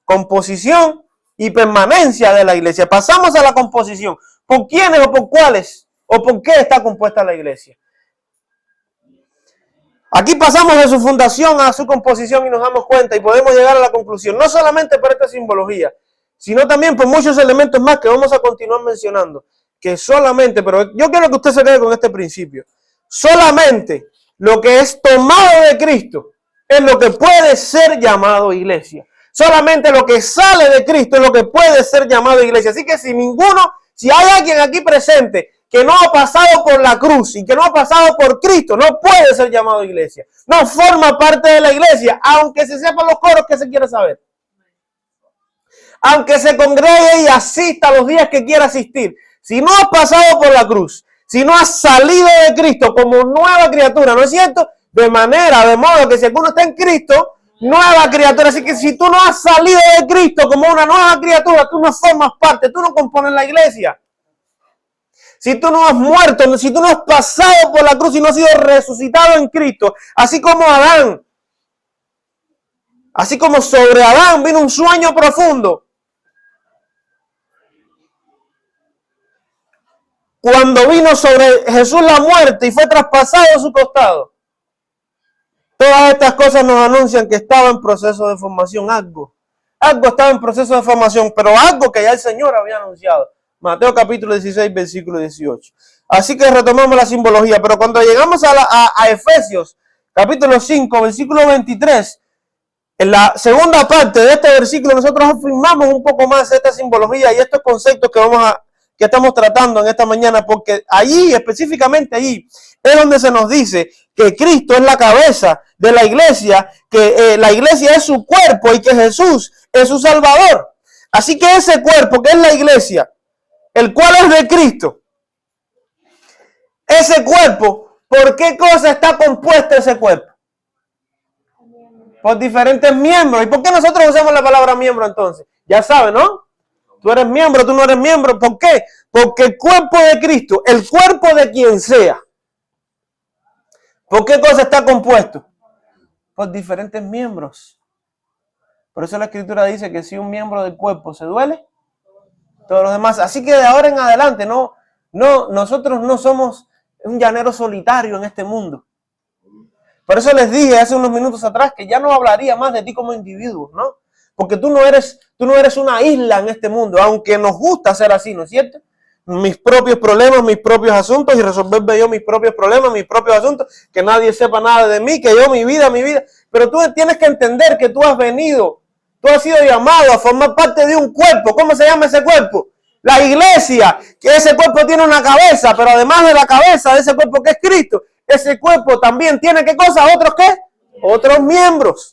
composición y permanencia de la iglesia. Pasamos a la composición. ¿Por quiénes o por cuáles o por qué está compuesta la iglesia? Aquí pasamos de su fundación a su composición y nos damos cuenta y podemos llegar a la conclusión, no solamente por esta simbología, sino también por muchos elementos más que vamos a continuar mencionando, que solamente, pero yo quiero que usted se quede con este principio, solamente lo que es tomado de Cristo es lo que puede ser llamado iglesia. Solamente lo que sale de Cristo es lo que puede ser llamado iglesia. Así que si hay alguien aquí presente que no ha pasado por la cruz y que no ha pasado por Cristo, no puede ser llamado iglesia. No forma parte de la iglesia, aunque se sepan los coros que se quiere saber. aunque se congregue y asista los días que quiera asistir, si no has pasado por la cruz, si no has salido de Cristo como nueva criatura, ¿no es cierto? De modo que si alguno está en Cristo, nueva criatura. Así que si tú no has salido de Cristo como una nueva criatura, tú no formas parte, tú no compones la iglesia. Si tú no has muerto, si tú no has pasado por la cruz y no has sido resucitado en Cristo, así como Adán, así como sobre Adán vino un sueño profundo. Cuando vino sobre Jesús la muerte y fue traspasado su costado. Todas estas cosas nos anuncian que estaba en proceso de formación algo. Algo estaba en proceso de formación, pero algo que ya el Señor había anunciado. Mateo capítulo 16, versículo 18. Así que retomamos la simbología, pero cuando llegamos a Efesios capítulo 5, versículo 23, en la segunda parte de este versículo nosotros afirmamos un poco más esta simbología y estos conceptos que estamos tratando en esta mañana, porque allí, específicamente allí, es donde se nos dice que Cristo es la cabeza de la iglesia, que la iglesia es su cuerpo y que Jesús es su Salvador. Así que ese cuerpo que es la iglesia, el cual es de Cristo, ese cuerpo, ¿por qué cosa está compuesto ese cuerpo? Por diferentes miembros. ¿Y por qué nosotros usamos la palabra miembro entonces? Ya saben, ¿no? Tú eres miembro, tú no eres miembro. ¿Por qué? Porque el cuerpo de Cristo, el cuerpo de quien sea, ¿por qué cosa está compuesto? Por diferentes miembros. Por eso la Escritura dice que si un miembro del cuerpo se duele, todos los demás. Así que de ahora en adelante, nosotros no somos un llanero solitario en este mundo. Por eso les dije hace unos minutos atrás que ya no hablaría más de ti como individuo, ¿no? Porque tú no eres una isla en este mundo, aunque nos gusta ser así, ¿no es cierto? Mis propios problemas, mis propios asuntos y resolver yo mis propios problemas, mis propios asuntos, que nadie sepa nada de mí, que yo mi vida. Pero tú tienes que entender que tú has sido llamado a formar parte de un cuerpo. ¿Cómo se llama ese cuerpo? La iglesia, que ese cuerpo tiene una cabeza, pero además de la cabeza de ese cuerpo que es Cristo, ese cuerpo también tiene ¿qué cosa? ¿Otros qué? Otros miembros.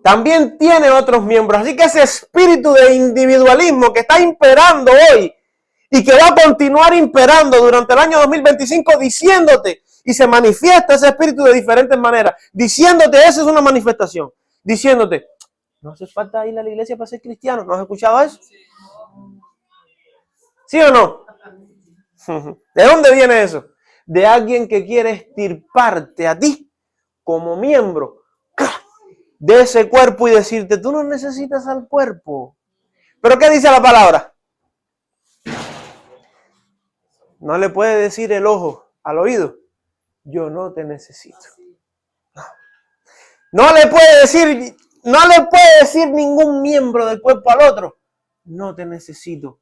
También tiene otros miembros. Así que ese espíritu de individualismo que está imperando hoy y que va a continuar imperando durante el año 2025 diciéndote, y se manifiesta ese espíritu de diferentes maneras, diciéndote, esa es una manifestación, diciéndote, no hace falta ir a la iglesia para ser cristiano. ¿No has escuchado eso? ¿Sí o no? ¿De dónde viene eso? De alguien que quiere extirparte a ti como miembro de ese cuerpo y decirte, tú no necesitas al cuerpo. ¿Pero qué dice la palabra? No le puede decir el ojo al oído, yo no te necesito. No le puede decir ningún miembro del cuerpo al otro, no te necesito.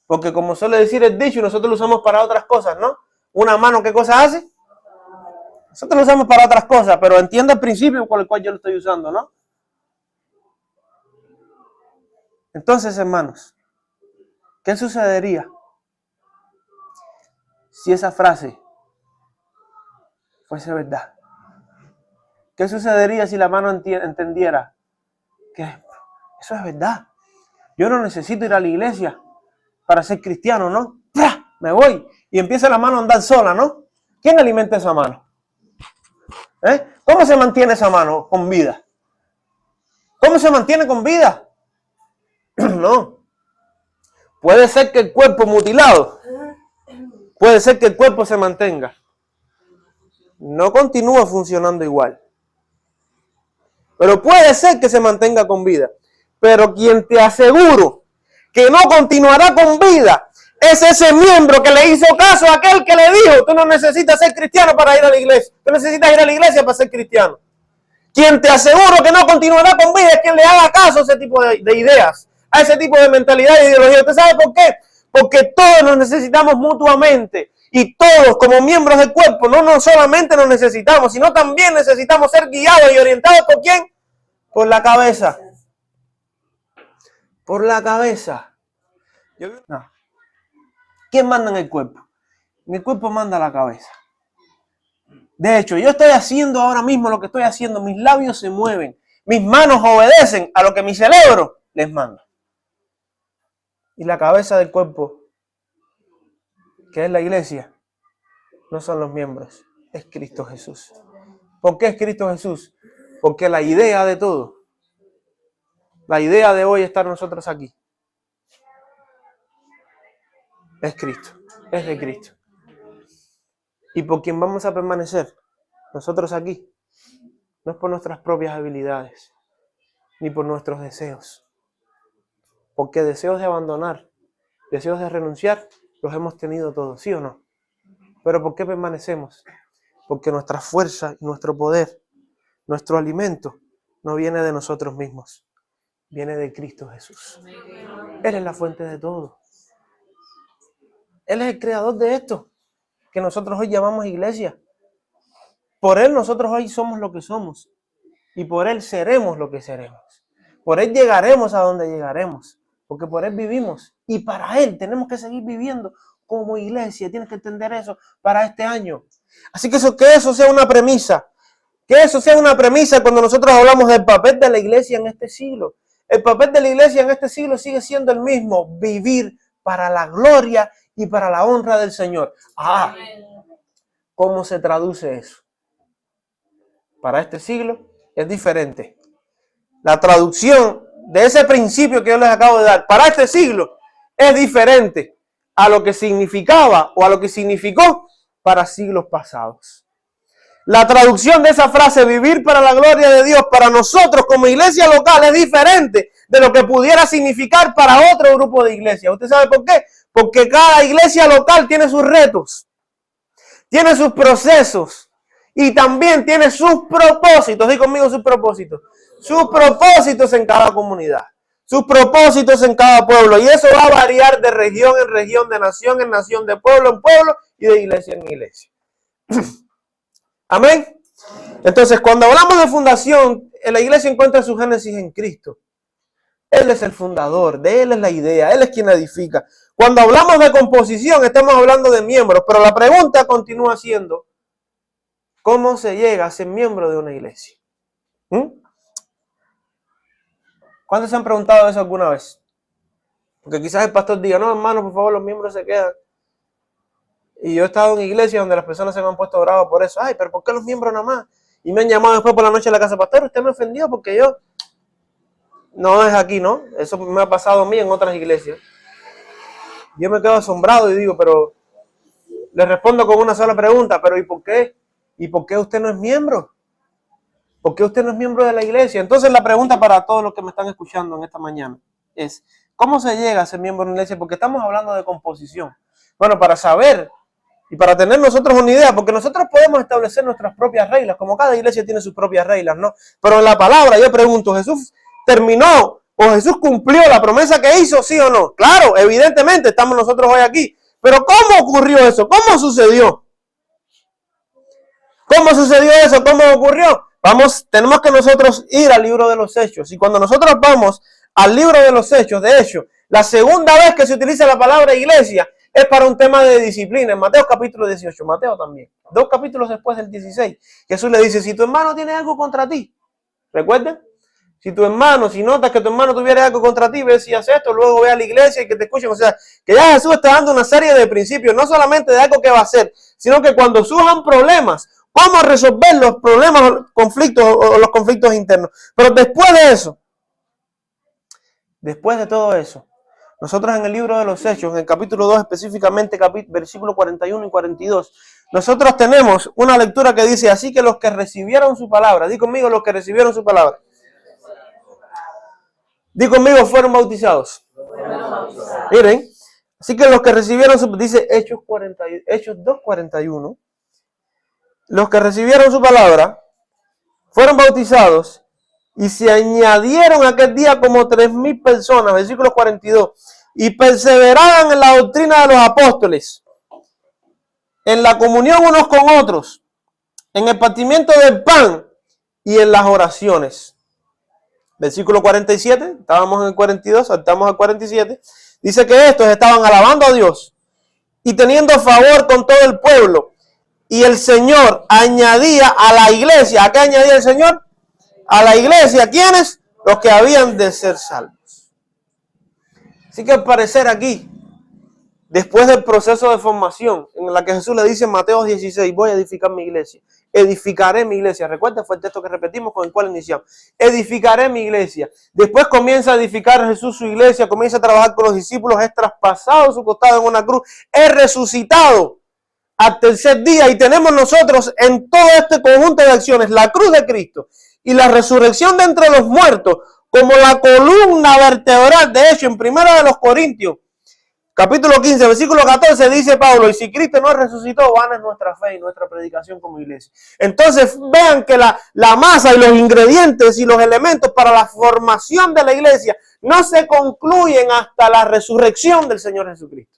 Porque como suele decir el dicho, nosotros lo usamos para otras cosas, ¿no? Una mano, ¿qué cosa hace? Nosotros lo usamos para otras cosas, pero entiende el principio por el cual yo lo estoy usando, ¿no? Entonces, hermanos, ¿qué sucedería si esa frase fuese verdad? ¿Qué sucedería si la mano entendiera que eso es verdad? Yo no necesito ir a la iglesia para ser cristiano, ¿no? ¡Pah! Me voy y empieza la mano a andar sola, ¿no? ¿Quién alimenta esa mano? ¿Cómo se mantiene esa mano con vida? ¿Cómo se mantiene con vida? No. Puede ser que el cuerpo mutilado, puede ser que el cuerpo se mantenga. No continúa funcionando igual. Pero puede ser que se mantenga con vida. Pero quien te aseguro que no continuará con vida es ese miembro que le hizo caso a aquel que le dijo, tú no necesitas ser cristiano para ir a la iglesia. Tú necesitas ir a la iglesia para ser cristiano. Quien te aseguro que no continuará con vida es quien le haga caso a ese tipo de ideas, a ese tipo de mentalidad y ideología. ¿Usted sabe por qué? Porque todos nos necesitamos mutuamente. Y todos como miembros del cuerpo, no solamente nos necesitamos, sino también necesitamos ser guiados y orientados ¿por quién? Por la cabeza. Por la cabeza. No. ¿Quién manda en el cuerpo? En el cuerpo manda la cabeza. De hecho, yo estoy haciendo ahora mismo lo que estoy haciendo. Mis labios se mueven. mis manos obedecen a lo que mi cerebro les manda. Y la cabeza del cuerpo, que es la iglesia, no son los miembros, es Cristo Jesús. ¿Por qué es Cristo Jesús? Porque la idea de todo, la idea de hoy estar nosotros aquí, es Cristo, es de Cristo. Y por quien vamos a permanecer nosotros aquí, no es por nuestras propias habilidades, ni por nuestros deseos. Porque deseos de abandonar, deseos de renunciar, los hemos tenido todos, ¿sí o no? Pero ¿por qué permanecemos? Porque nuestra fuerza y nuestro poder, nuestro alimento, no viene de nosotros mismos, viene de Cristo Jesús. Él es la fuente de todo. Él es el creador de esto, que nosotros hoy llamamos iglesia. Por Él nosotros hoy somos lo que somos. Y por Él seremos lo que seremos. Por Él llegaremos a donde llegaremos. Porque por Él vivimos. Y para Él tenemos que seguir viviendo como iglesia. Tienes que entender eso para este año. Así que eso sea una premisa. Que eso sea una premisa cuando nosotros hablamos del papel de la iglesia en este siglo. El papel de la iglesia en este siglo sigue siendo el mismo. Vivir para la gloria y para la honra del Señor. ¿Cómo se traduce eso? Para este siglo es diferente. La traducción de ese principio que yo les acabo de dar para este siglo es diferente a lo que significaba o a lo que significó para siglos pasados. La traducción de esa frase, vivir para la gloria de Dios, para nosotros como iglesia local es diferente de lo que pudiera significar para otro grupo de iglesias. ¿Usted sabe por qué? Porque cada iglesia local tiene sus retos, tiene sus procesos y también tiene sus propósitos. Di conmigo sus propósitos. Sus propósitos en cada comunidad, sus propósitos en cada pueblo. Y eso va a variar de región en región, de nación en nación, de pueblo en pueblo y de iglesia en iglesia. Amén. Entonces, cuando hablamos de fundación, la iglesia encuentra su génesis en Cristo. Él es el fundador, de Él es la idea, Él es quien edifica. Cuando hablamos de composición, estamos hablando de miembros, pero la pregunta continúa siendo, ¿cómo se llega a ser miembro de una iglesia? ¿Cuántos se han preguntado eso alguna vez? Porque quizás el pastor diga, no, hermano, por favor, los miembros se quedan. Y yo he estado en iglesias donde las personas se me han puesto bravas por eso. Ay, pero ¿por qué los miembros nada más? Y me han llamado después por la noche a la casa, pastor, usted me ofendió porque yo... No es aquí, ¿no? Eso me ha pasado a mí en otras iglesias. Yo me quedo asombrado y digo, pero... Le respondo con una sola pregunta, pero ¿y por qué? ¿Y por qué usted no es miembro? ¿Por qué usted no es miembro de la iglesia? Entonces la pregunta para todos los que me están escuchando en esta mañana es, ¿cómo se llega a ser miembro de una iglesia? Porque estamos hablando de composición. Bueno, para saber y para tener nosotros una idea, porque nosotros podemos establecer nuestras propias reglas, como cada iglesia tiene sus propias reglas, ¿no? Pero en la palabra yo pregunto, ¿Jesús terminó o Jesús cumplió la promesa que hizo, sí o no? Claro, evidentemente estamos nosotros hoy aquí, pero ¿cómo ocurrió eso? ¿Cómo sucedió? ¿Cómo sucedió eso? ¿Cómo ocurrió? Tenemos que nosotros ir al libro de los Hechos. Y cuando nosotros vamos al libro de los Hechos, de hecho, la segunda vez que se utiliza la palabra iglesia es para un tema de disciplina. En Mateo capítulo 18, Mateo también, 2 capítulos después del 16, Jesús le dice, si tu hermano tiene algo contra ti, recuerden, si notas que tu hermano tuviera algo contra ti, ve si hace esto, luego ve a la iglesia y que te escuchen. O sea, que ya Jesús está dando una serie de principios, no solamente de algo que va a hacer, sino que cuando surjan problemas, cómo resolver los problemas, conflictos o los conflictos internos. Pero después de eso, después de todo eso, nosotros en el libro de los Hechos, en el capítulo 2 específicamente, versículos 41 y 42, nosotros tenemos una lectura que dice, así que los que recibieron su palabra, di conmigo los que recibieron su palabra, di conmigo fueron bautizados. Miren, así que los que recibieron su, dice Hechos 2:41, los que recibieron su palabra fueron bautizados y se añadieron aquel día como 3,000 personas, versículo 42, y perseveraban en la doctrina de los apóstoles, en la comunión unos con otros, en el partimiento del pan y en las oraciones. Versículo 47, estábamos en el 42, saltamos al 47, dice que estos estaban alabando a Dios y teniendo favor con todo el pueblo. Y el Señor añadía a la iglesia, ¿a qué añadía el Señor? a la iglesia, ¿quiénes? Los que habían de ser salvos. Así que al parecer aquí, después del proceso de formación, en la que Jesús le dice en Mateo 16, voy a edificar mi iglesia, edificaré mi iglesia. Recuerda, fue el texto que repetimos con el cual iniciamos. Edificaré mi iglesia. Después comienza a edificar Jesús su iglesia, comienza a trabajar con los discípulos, es traspasado su costado en una cruz, es resucitado al tercer día, y tenemos nosotros en todo este conjunto de acciones la cruz de Cristo y la resurrección de entre los muertos como la columna vertebral. De hecho, en 1 de los Corintios, capítulo 15, versículo 14, dice Pablo, y si Cristo no resucitó, vana es nuestra fe y nuestra predicación como iglesia. Entonces vean que la masa y los ingredientes y los elementos para la formación de la iglesia no se concluyen hasta la resurrección del Señor Jesucristo.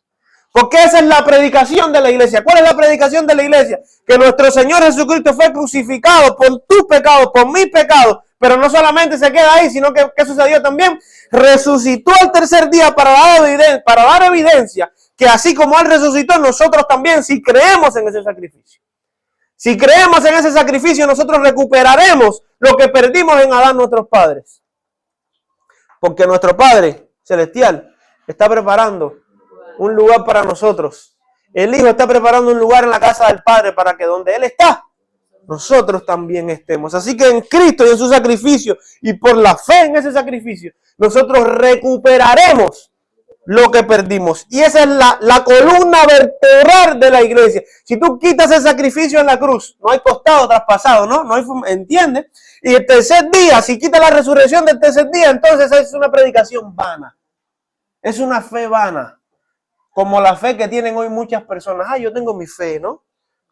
Porque esa es la predicación de la iglesia. ¿Cuál es la predicación de la iglesia? Que nuestro Señor Jesucristo fue crucificado por tus pecados, por mis pecados. Pero no solamente se queda ahí, sino que ¿qué sucedió también? Resucitó al tercer día para dar evidencia que así como Él resucitó, nosotros también, si creemos en ese sacrificio. Si creemos en ese sacrificio, nosotros recuperaremos lo que perdimos en Adán, nuestros padres. Porque nuestro Padre Celestial está preparando un lugar para nosotros. El Hijo está preparando un lugar en la casa del Padre para que donde Él está, nosotros también estemos. Así que en Cristo y en su sacrificio y por la fe en ese sacrificio, nosotros recuperaremos lo que perdimos. Y esa es la columna vertebral de la iglesia. Si tú quitas el sacrificio en la cruz, no hay costado traspasado, ¿no? No hay, ¿entiendes? Y el tercer día, si quitas la resurrección del tercer día, entonces es una predicación vana. Es una fe vana. Como la fe que tienen hoy muchas personas. Yo tengo mi fe, ¿no?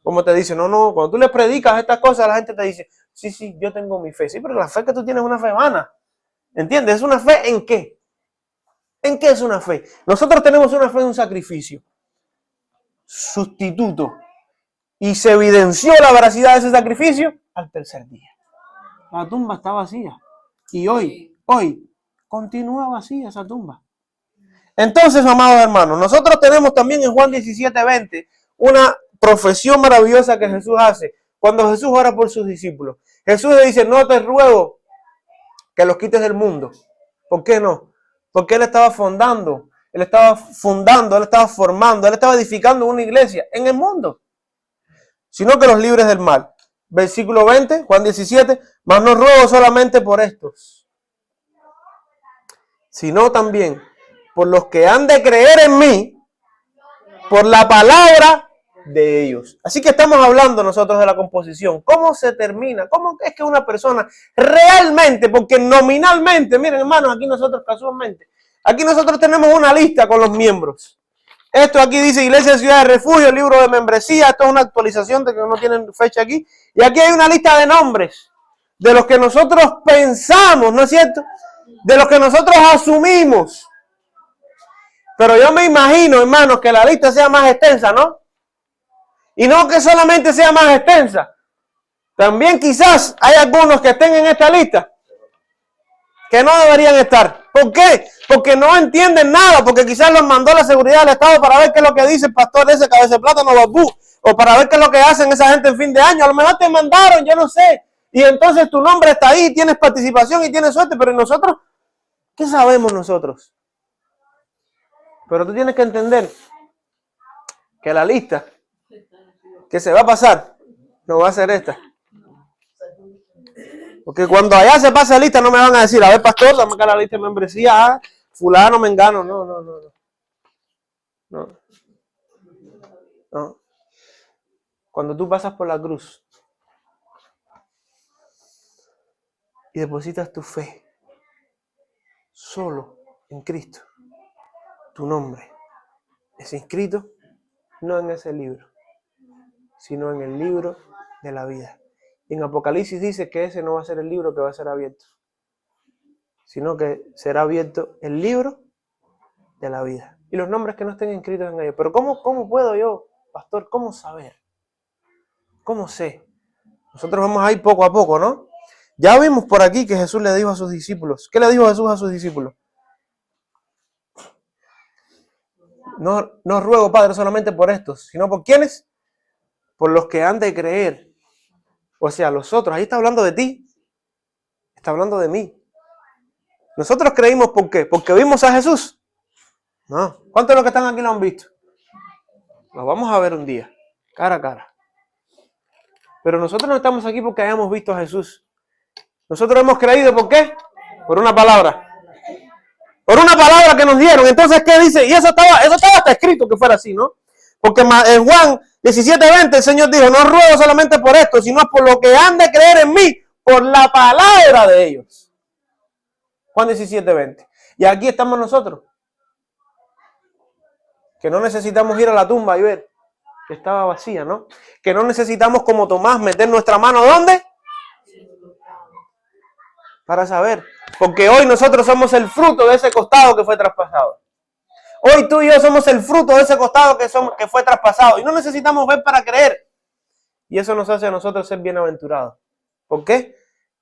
Como te dicen, no, cuando tú le predicas estas cosas, la gente te dice, sí, yo tengo mi fe. Sí, pero la fe que tú tienes es una fe vana. ¿Entiendes? ¿Es una fe en qué? ¿En qué es una fe? Nosotros tenemos una fe en un sacrificio sustituto. Y se evidenció la veracidad de ese sacrificio al tercer día. La tumba está vacía. Y hoy, continúa vacía esa tumba. Entonces, amados hermanos, nosotros tenemos también en Juan 17:20 una profesión maravillosa que Jesús hace cuando Jesús ora por sus discípulos. Jesús le dice, no te ruego que los quites del mundo. ¿Por qué no? Porque Él estaba fundando, Él estaba formando, Él estaba edificando una iglesia en el mundo, sino que los libres del mal. Versículo 20, Juan 17, mas no ruego solamente por estos, sino también por los que han de creer en mí, por la palabra de ellos. Así que estamos hablando nosotros de la composición. ¿Cómo se termina? ¿Cómo es que una persona realmente, porque nominalmente, miren hermanos, aquí nosotros casualmente, aquí nosotros tenemos una lista con los miembros. Esto aquí dice Iglesia Ciudad de Refugio, libro de membresía, esto es una actualización de que no tienen fecha aquí. Y aquí hay una lista de nombres, de los que nosotros pensamos, ¿no es cierto? De los que nosotros asumimos. Pero yo me imagino, hermanos, que la lista sea más extensa, ¿no? Y no que solamente sea más extensa. También quizás hay algunos que estén en esta lista que no deberían estar. ¿Por qué? Porque no entienden nada, porque quizás los mandó la seguridad del Estado para ver qué es lo que dice el pastor ese cabeza de plátano babú, o para ver qué es lo que hacen esa gente en fin de año. A lo mejor te mandaron, yo no sé. Y entonces tu nombre está ahí, tienes participación y tienes suerte, pero nosotros, ¿qué sabemos nosotros? Pero tú tienes que entender que la lista que se va a pasar no va a ser esta. Porque cuando allá se pase la lista no me van a decir, a ver pastor, dame acá la lista de membresía, fulano, mengano. No. Cuando tú pasas por la cruz y depositas tu fe solo en Cristo, tu nombre es inscrito no en ese libro, sino en el libro de la vida. Y en Apocalipsis dice que ese no va a ser el libro que va a ser abierto, sino que será abierto el libro de la vida. Y los nombres que no estén inscritos en ellos. Pero ¿cómo puedo yo, pastor, cómo saber? ¿Cómo sé? Nosotros vamos a ir poco a poco, ¿no? Ya vimos por aquí que Jesús le dijo a sus discípulos. ¿Qué le dijo Jesús a sus discípulos? No ruego, Padre, solamente por estos, sino por ¿quiénes? Por los que han de creer. O sea, los otros. Ahí está hablando de ti. Está hablando de mí. Nosotros creímos, ¿por qué? Porque vimos a Jesús. No. ¿Cuántos de los que están aquí lo han visto? Lo vamos a ver un día, cara a cara. Pero nosotros no estamos aquí porque hayamos visto a Jesús. Nosotros hemos creído, ¿por qué? Por una palabra. Por una palabra que nos dieron. Entonces, ¿qué dice? Y eso estaba hasta escrito que fuera así, ¿no? Porque en Juan 17:20 el Señor dijo, no ruego solamente por esto, sino por lo que han de creer en mí, por la palabra de ellos. Juan 17:20. Y aquí estamos nosotros. Que no necesitamos ir a la tumba y ver que estaba vacía, ¿no? Que no necesitamos como Tomás meter nuestra mano ¿dónde? Para saber. Porque hoy nosotros somos el fruto de ese costado que fue traspasado. Hoy tú y yo somos el fruto de ese costado que fue traspasado. Y no necesitamos ver para creer. Y eso nos hace a nosotros ser bienaventurados. ¿Por qué?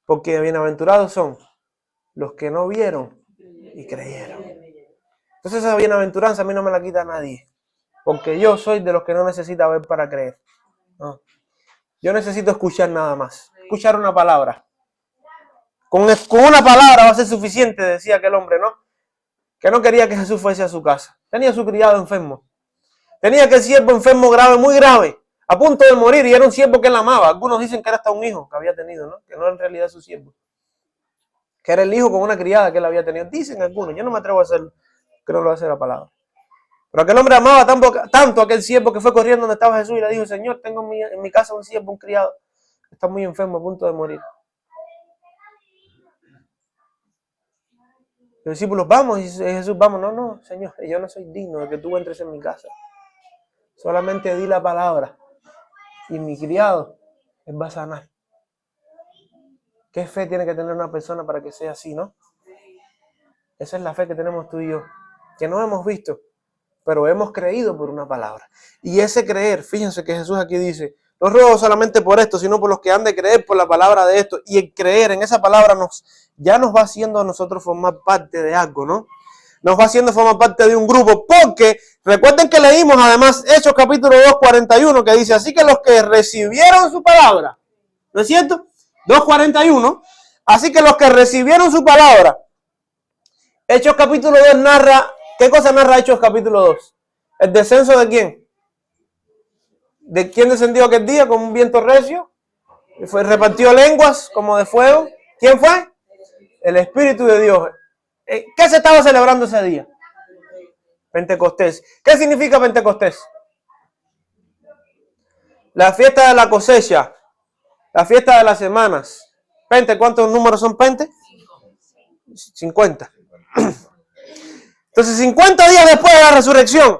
Porque bienaventurados son los que no vieron y creyeron. Entonces esa bienaventuranza a mí no me la quita nadie. Porque yo soy de los que no necesita ver para creer. No. Yo necesito escuchar nada más. Escuchar una palabra. Con una palabra va a ser suficiente, decía aquel hombre, ¿no? Que no quería que Jesús fuese a su casa. Tenía a su criado enfermo. Tenía aquel siervo enfermo grave, muy grave, a punto de morir, y era un siervo que él amaba. Algunos dicen que era hasta un hijo que había tenido, ¿no? Que no era en realidad su siervo. Que era el hijo con una criada que él había tenido. Dicen algunos, yo no me atrevo a hacerlo, que no lo hace la palabra. Pero aquel hombre amaba tanto a aquel siervo que fue corriendo donde estaba Jesús y le dijo, Señor, tengo en mi casa un siervo, un criado, que está muy enfermo, a punto de morir. Los discípulos, vamos, y Jesús, vamos. No, Señor, yo no soy digno de que tú entres en mi casa. Solamente di la palabra y mi criado, él va a sanar. ¿Qué fe tiene que tener una persona para que sea así, no? Esa es la fe que tenemos tú y yo, que no hemos visto, pero hemos creído por una palabra. Y ese creer, fíjense que Jesús aquí dice, no ruego solamente por esto, sino por los que han de creer por la palabra de esto. Y el creer en esa palabra ya nos va haciendo a nosotros formar parte de algo, ¿no? Nos va haciendo formar parte de un grupo, porque recuerden que leímos además Hechos capítulo 2:41, que dice, así que los que recibieron su palabra, ¿no es cierto? 2:41, así que los que recibieron su palabra. Hechos capítulo 2 narra, ¿qué cosa narra Hechos capítulo 2? ¿El descenso de quién? ¿De quién descendió aquel día con un viento recio? Repartió lenguas como de fuego. ¿Quién fue? El Espíritu de Dios. ¿Qué se estaba celebrando ese día? Pentecostés. ¿Qué significa Pentecostés? La fiesta de la cosecha. La fiesta de las semanas. Pente, ¿cuántos números son Pente? 50. Entonces, 50 días después de la resurrección,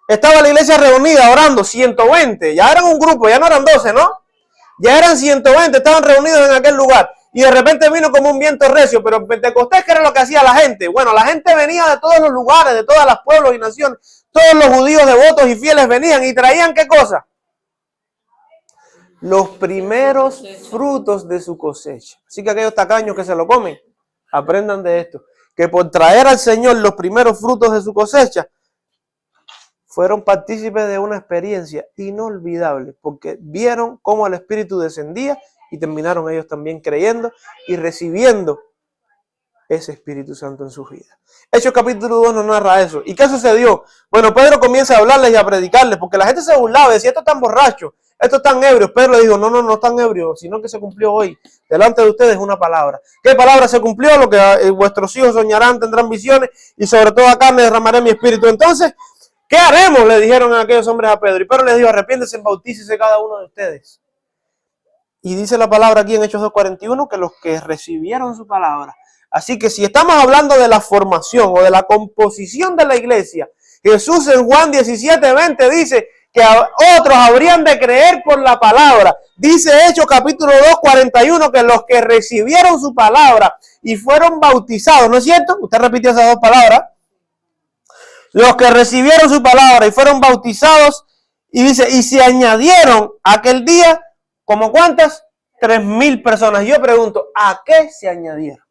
estaba la iglesia reunida orando, 120. Ya eran un grupo, ya no eran 12, ¿no? Ya eran 120, estaban reunidos en aquel lugar. Y de repente vino como un viento recio, pero en Pentecostés, ¿qué era lo que hacía la gente? Bueno, la gente venía de todos los lugares, de todos los pueblos y naciones. Todos los judíos devotos y fieles venían y traían ¿qué cosa? Los primeros frutos de su cosecha. Así que aquellos tacaños que se lo comen, aprendan de esto. Que por traer al Señor los primeros frutos de su cosecha, fueron partícipes de una experiencia inolvidable, porque vieron cómo el Espíritu descendía y terminaron ellos también creyendo y recibiendo ese Espíritu Santo en sus vidas. Hechos capítulo 2 nos narra eso. ¿Y qué sucedió? Bueno, Pedro comienza a hablarles y a predicarles, porque la gente se burlaba, decía, estos están borrachos, estos están ebrios. Pedro le dijo, no están ebrios, sino que se cumplió hoy. Delante de ustedes una palabra. ¿Qué palabra se cumplió? Lo que vuestros hijos soñarán, tendrán visiones, y sobre toda carne derramaré mi espíritu. Entonces, ¿qué haremos? Le dijeron a aquellos hombres a Pedro. Y Pedro les dijo, arrepiéntense, bautícese cada uno de ustedes. Y dice la palabra aquí en Hechos 2:41 que los que recibieron su palabra. Así que si estamos hablando de la formación o de la composición de la iglesia, Jesús en Juan 17:20 dice que otros habrían de creer por la palabra. Dice Hechos capítulo 2:41 que los que recibieron su palabra y fueron bautizados, ¿no es cierto? Usted repitió esas dos palabras. Los que recibieron su palabra y fueron bautizados, y dice, y se añadieron aquel día, ¿como cuántas? 3,000 personas. Yo pregunto, ¿a qué se añadieron?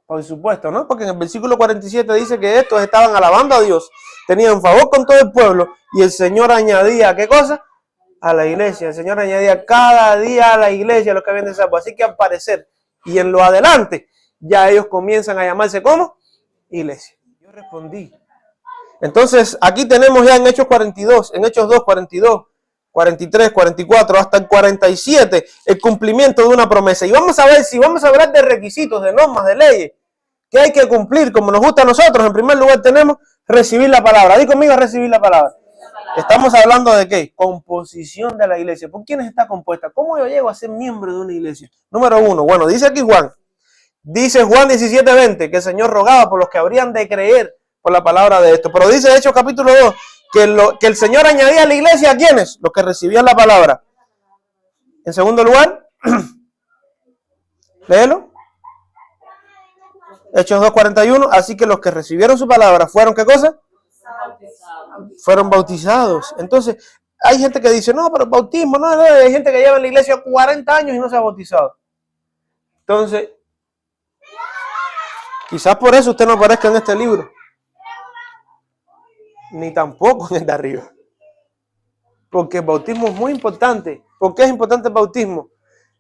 Por supuesto, ¿no? Porque en el versículo 47 dice que estos estaban alabando a Dios, tenían favor con todo el pueblo, y el Señor añadía, ¿qué cosa? a la iglesia. El Señor añadía cada día a la iglesia los que habían de salvo. Así que al parecer, y en lo adelante, ya ellos comienzan a llamarse ¿cómo? Iglesia. Yo respondí. Entonces, aquí tenemos ya en Hechos 42, en Hechos 2, 42, 43, 44, hasta el 47, el cumplimiento de una promesa. Y vamos a ver si vamos a hablar de requisitos, de normas, de leyes, que hay que cumplir como nos gusta a nosotros. En primer lugar tenemos recibir la palabra. Di conmigo, recibir la palabra. Estamos hablando de ¿qué? Composición de la iglesia. ¿Por quiénes está compuesta? ¿Cómo yo llego a ser miembro de una iglesia? Número 1. Bueno, dice aquí Juan. Dice Juan 17:20 que el Señor rogaba por los que habrían de creer por la palabra de esto. Pero dice Hechos capítulo 2 que el Señor añadía a la iglesia ¿a quiénes? Los que recibían la palabra. En segundo lugar, léelo. Hechos 2:41. Así que los que recibieron su palabra fueron ¿qué cosa? Fueron bautizados. Entonces, hay gente que dice, no, pero el bautismo, no, hay gente que lleva en la iglesia 40 años y no se ha bautizado. Entonces, quizás por eso usted no aparezca en este libro. Ni tampoco en el de arriba. Porque el bautismo es muy importante. ¿Por qué es importante el bautismo?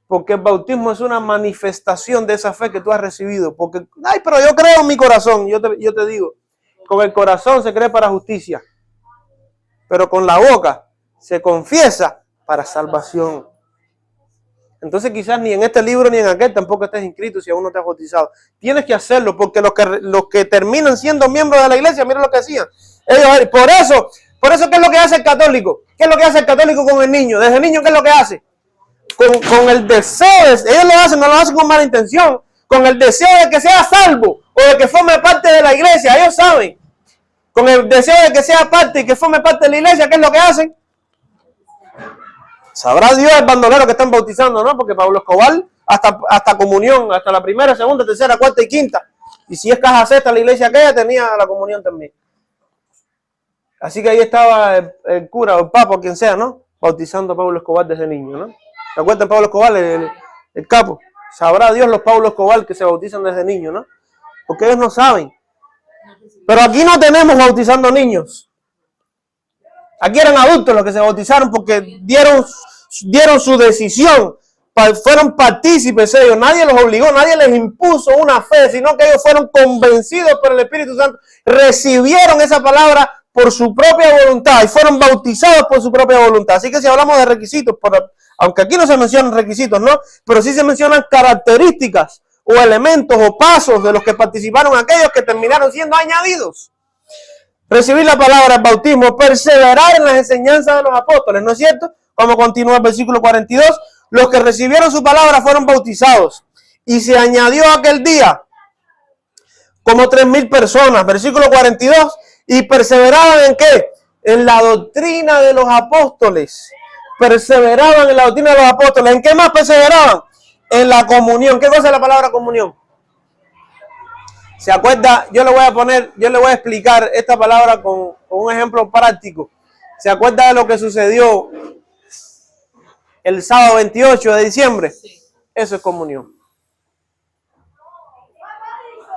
Porque el bautismo es una manifestación de esa fe que tú has recibido. Porque, ay, pero yo creo en mi corazón. Yo te digo, con el corazón se cree para justicia. Pero con la boca se confiesa para salvación. Entonces quizás ni en este libro ni en aquel tampoco estés inscrito si aún no te has bautizado. Tienes que hacerlo porque los que terminan siendo miembros de la iglesia, miren lo que hacían. Ellos, por eso, ¿qué es lo que hace el católico? ¿Qué es lo que hace el católico con el niño? Desde el niño, ¿qué es lo que hace? Con el deseo, ellos lo hacen, no lo hacen con mala intención, con el deseo de que sea salvo o de que forme parte de la iglesia, ellos saben. Con el deseo de que sea parte y que forme parte de la iglesia, ¿qué es lo que hacen? Sabrá Dios el bandolero que están bautizando, ¿no? Porque Pablo Escobar, hasta comunión, hasta la primera, segunda, tercera, cuarta y quinta. Y si es caja sexta, la iglesia aquella tenía la comunión también. Así que ahí estaba el cura o el papa o quien sea, ¿no? Bautizando a Pablo Escobar desde niño, ¿no? ¿Se acuerdan de Pablo Escobar, el capo? Sabrá Dios los Pablo Escobar que se bautizan desde niño, ¿no? Porque ellos no saben. Pero aquí no tenemos bautizando niños. Aquí eran adultos los que se bautizaron porque dieron su decisión. Fueron partícipes ellos. Nadie los obligó, nadie les impuso una fe, sino que ellos fueron convencidos por el Espíritu Santo. Recibieron esa palabra por su propia voluntad y fueron bautizados por su propia voluntad. Así que si hablamos de requisitos, aunque aquí no se mencionan requisitos, ¿no? Pero sí se mencionan características o elementos o pasos de los que participaron aquellos que terminaron siendo añadidos. Recibir la palabra, el bautismo, perseverar en las enseñanzas de los apóstoles, ¿no es cierto? Como continúa el versículo 42, los que recibieron su palabra fueron bautizados y se añadió aquel día como 3,000 personas, versículo 42, y perseveraban ¿en qué? En la doctrina de los apóstoles. Perseveraban en la doctrina de los apóstoles. ¿En qué más perseveraban? En la comunión. ¿Qué cosa es la palabra comunión? ¿Se acuerda? Yo le voy a explicar esta palabra con un ejemplo práctico. ¿Se acuerda de lo que sucedió el sábado 28 de diciembre? Sí. Eso es comunión.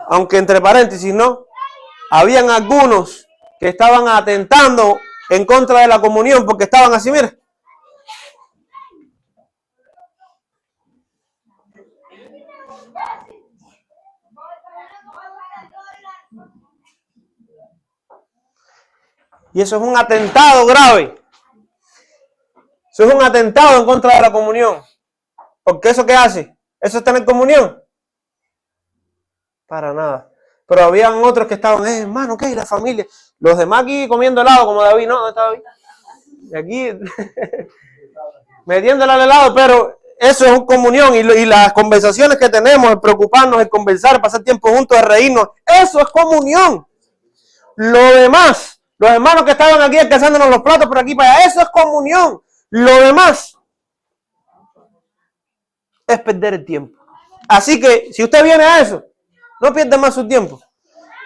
Aunque entre paréntesis, ¿no? Habían algunos que estaban atentando en contra de la comunión porque estaban así, mira. Y eso es un atentado grave. Eso es un atentado en contra de la comunión. Porque ¿eso qué hace? ¿Eso es tener comunión? Para nada. Pero habían otros que estaban, hermano, ¿qué? La familia. Los demás aquí comiendo helado como David, ¿no? ¿Dónde está David? Y aquí metiéndole al helado, pero eso es comunión. Y las conversaciones que tenemos, el preocuparnos, el conversar, pasar tiempo juntos, el reírnos, eso es comunión. Lo demás, los hermanos que estaban aquí alcanzándonos los platos por aquí para allá, eso es comunión. Lo demás es perder el tiempo. Así que, si usted viene a eso, no pierda más su tiempo.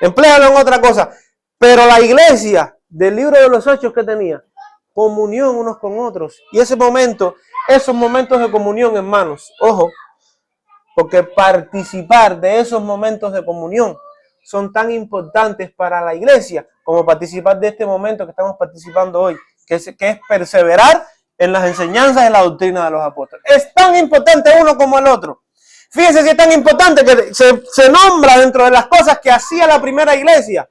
Empléalo en otra cosa. Pero la iglesia del libro de los Hechos que tenía, comunión unos con otros. Y esos momentos de comunión, hermanos, ojo, porque participar de esos momentos de comunión son tan importantes para la iglesia como participar de este momento que estamos participando hoy, que es perseverar en las enseñanzas y la doctrina de los apóstoles. Es tan importante uno como el otro. Fíjense si es tan importante que se nombra dentro de las cosas que hacía la primera iglesia.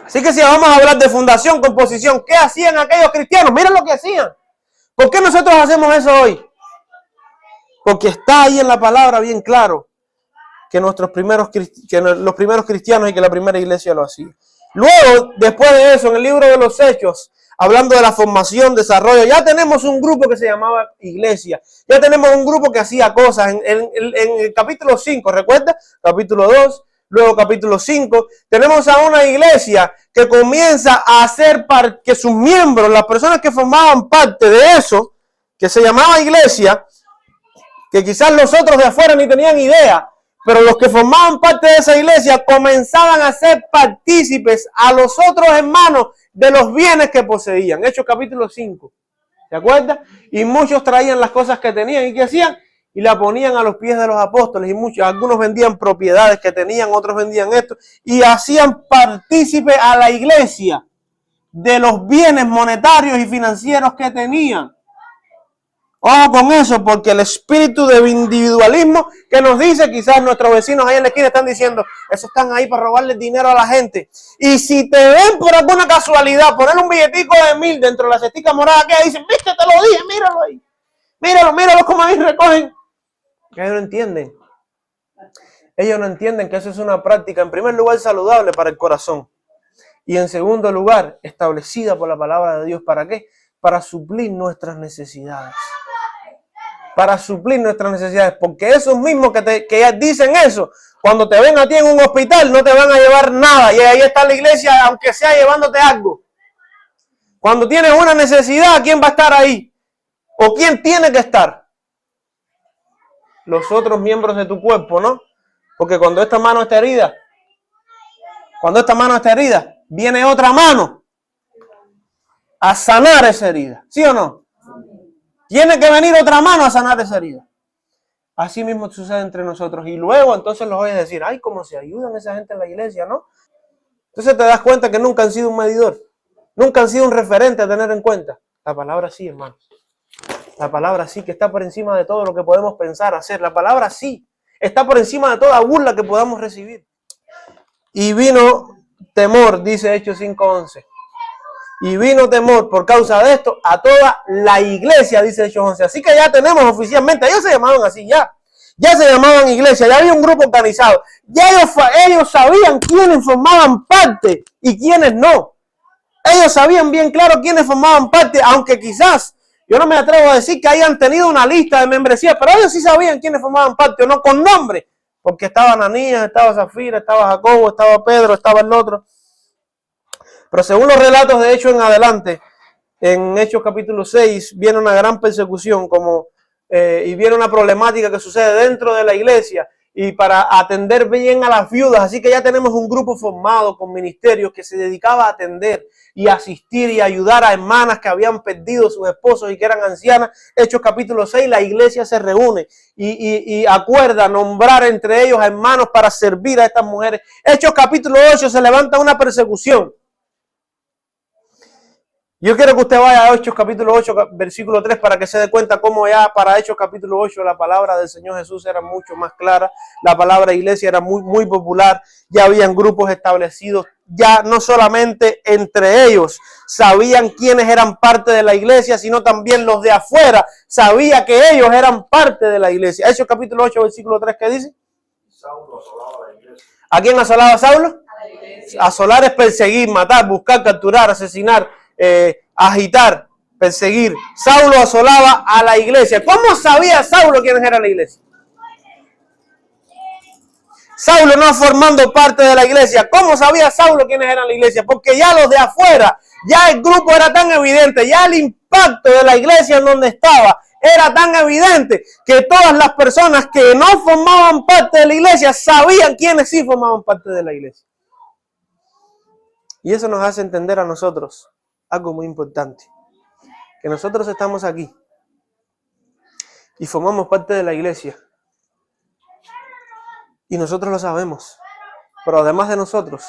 Así que si vamos a hablar de fundación, composición, ¿qué hacían aquellos cristianos? Miren lo que hacían. ¿Por qué nosotros hacemos eso hoy? Porque está ahí en la palabra bien claro que los primeros cristianos y que la primera iglesia lo hacía. Luego, después de eso, en el libro de los Hechos, hablando de la formación, desarrollo, ya tenemos un grupo que se llamaba iglesia. Ya tenemos un grupo que hacía cosas. En el capítulo 5, ¿recuerda? Capítulo 2, luego capítulo 5. Tenemos a una iglesia que comienza a hacer que sus miembros, las personas que formaban parte de eso, que se llamaba iglesia, que quizás los otros de afuera ni tenían idea, pero los que formaban parte de esa iglesia comenzaban a ser partícipes a los otros hermanos de los bienes que poseían. Hechos capítulo 5. ¿Se acuerdan? Y muchos traían las cosas que tenían y que hacían y la ponían a los pies de los apóstoles. Y algunos vendían propiedades que tenían, otros vendían esto y hacían partícipe a la iglesia de los bienes monetarios y financieros que tenían. Ojo con eso, porque el espíritu de individualismo que nos dice, quizás nuestros vecinos ahí en la esquina están diciendo, esos están ahí para robarle dinero a la gente. Y si te ven por alguna casualidad poner un billetico de 1000 dentro de la cestica morada, que dicen, viste, te lo dije, míralo ahí. Míralo como ahí recogen. Ellos no entienden. Ellos no entienden que eso es una práctica, en primer lugar, saludable para el corazón. Y en segundo lugar, establecida por la palabra de Dios. ¿Para qué? Para suplir nuestras necesidades. Para suplir nuestras necesidades, porque esos mismos que dicen eso, cuando te ven a ti en un hospital, no te van a llevar nada, y ahí está la iglesia, aunque sea llevándote algo. Cuando tienes una necesidad, ¿quién va a estar ahí? ¿O quién tiene que estar? Los otros miembros de tu cuerpo, ¿no? Porque cuando esta mano está herida, viene otra mano a sanar esa herida, ¿sí o no? Tiene que venir otra mano a sanar esa herida. Así mismo sucede entre nosotros. Y luego entonces los oyes decir, ay, cómo se ayudan esa gente en la iglesia, ¿no? Entonces te das cuenta que nunca han sido un medidor. Nunca han sido un referente a tener en cuenta. La palabra sí, hermanos. La palabra sí, que está por encima de todo lo que podemos pensar, hacer. La palabra sí, está por encima de toda burla que podamos recibir. Y vino temor, dice Hechos 5:11. Y vino temor por causa de esto a toda la iglesia, dice Hechos 11. Así que ya tenemos oficialmente, ellos se llamaban así ya se llamaban iglesia, ya había un grupo organizado. Ya ellos sabían quiénes formaban parte y quiénes no. Ellos sabían bien claro quiénes formaban parte, aunque quizás, yo no me atrevo a decir que hayan tenido una lista de membresía, pero ellos sí sabían quiénes formaban parte o no, con nombre. Porque estaba Ananías, estaba Zafira, estaba Jacobo, estaba Pedro, estaba el otro. Pero según los relatos de Hechos en adelante, en Hechos capítulo 6, viene una gran persecución y viene una problemática que sucede dentro de la iglesia y para atender bien a las viudas. Así que ya tenemos un grupo formado con ministerios que se dedicaba a atender y asistir y ayudar a hermanas que habían perdido sus esposos y que eran ancianas. Hechos capítulo 6, la iglesia se reúne y acuerda nombrar entre ellos a hermanos para servir a estas mujeres. Hechos capítulo 8, se levanta una persecución. Yo quiero que usted vaya a Hechos capítulo 8, versículo 3, para que se dé cuenta cómo ya para Hechos capítulo 8 la palabra del Señor Jesús era mucho más clara. La palabra iglesia era muy popular. Ya habían grupos establecidos. Ya no solamente entre ellos sabían quiénes eran parte de la iglesia, sino también los de afuera sabían que ellos eran parte de la iglesia. Hechos capítulo 8, versículo 3, ¿qué dice? Saulo asolaba la iglesia. ¿A quién asolaba Saulo? A la iglesia. Asolar es perseguir, matar, buscar, capturar, asesinar. Agitar, perseguir. Saulo asolaba a la iglesia. ¿Cómo sabía Saulo quiénes era la iglesia? Saulo no formando parte de la iglesia. ¿Cómo sabía Saulo quiénes eran la iglesia? Porque ya los de afuera, ya el grupo era tan evidente, ya el impacto de la iglesia en donde estaba era tan evidente que todas las personas que no formaban parte de la iglesia sabían quiénes sí formaban parte de la iglesia. Y eso nos hace entender a nosotros algo muy importante, que nosotros estamos aquí y formamos parte de la iglesia y nosotros lo sabemos, pero además de nosotros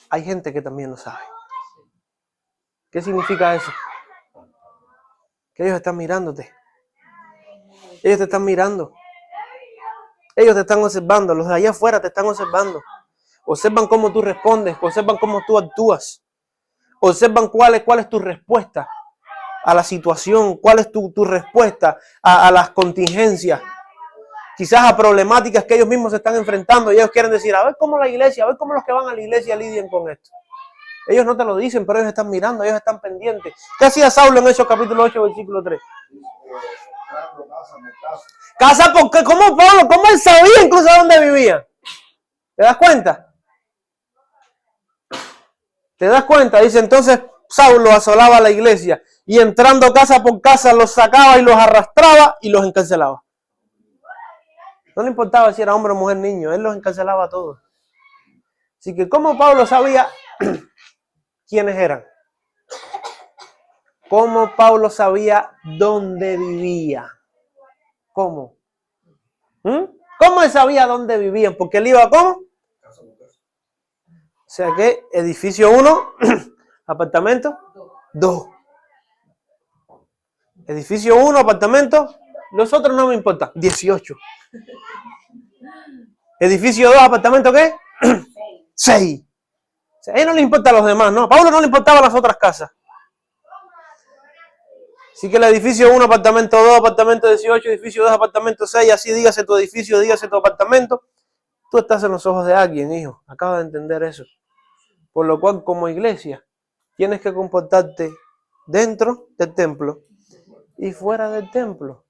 hay gente que también lo sabe. ¿Qué significa eso? Que ellos están mirándote. Ellos te están mirando. Ellos te están observando. Los de allá afuera te están observando. Observan cómo tú respondes. Observan cómo tú actúas. Observan cuál es tu respuesta a la situación. Cuál es tu respuesta a las contingencias. Quizás a problemáticas que ellos mismos se están enfrentando. Y ellos quieren decir, a ver cómo la iglesia, a ver cómo los que van a la iglesia lidian con esto. Ellos no te lo dicen, pero ellos están mirando, ellos están pendientes. ¿Qué hacía Saulo en Hechos capítulo 8, versículo 3? Casa porque, ¿cómo Pablo? ¿Cómo él sabía incluso dónde vivía? ¿Te das cuenta? ¿Te das cuenta? Dice, entonces Saulo asolaba la iglesia y entrando casa por casa los sacaba y los arrastraba y los encarcelaba. No le importaba si era hombre, mujer, niño, él los encarcelaba a todos. Así que, ¿cómo Pablo sabía quiénes eran? ¿Cómo Pablo sabía dónde vivía? ¿Cómo? ¿Cómo él sabía dónde vivían? Porque él iba, ¿cómo? O sea que edificio 1, apartamento 2. Edificio 1, apartamento, los otros no me importan, 18. Edificio 2, apartamento ¿qué? 6. O sea, a él no le importa a los demás, ¿no? A Pablo no le importaban las otras casas. Así que el edificio 1, apartamento 2, apartamento 18, edificio 2, apartamento 6, así dígase tu edificio, dígase tu apartamento. Tú estás en los ojos de alguien, hijo. Acabas de entender eso. Por lo cual, como iglesia, tienes que comportarte dentro del templo y fuera del templo.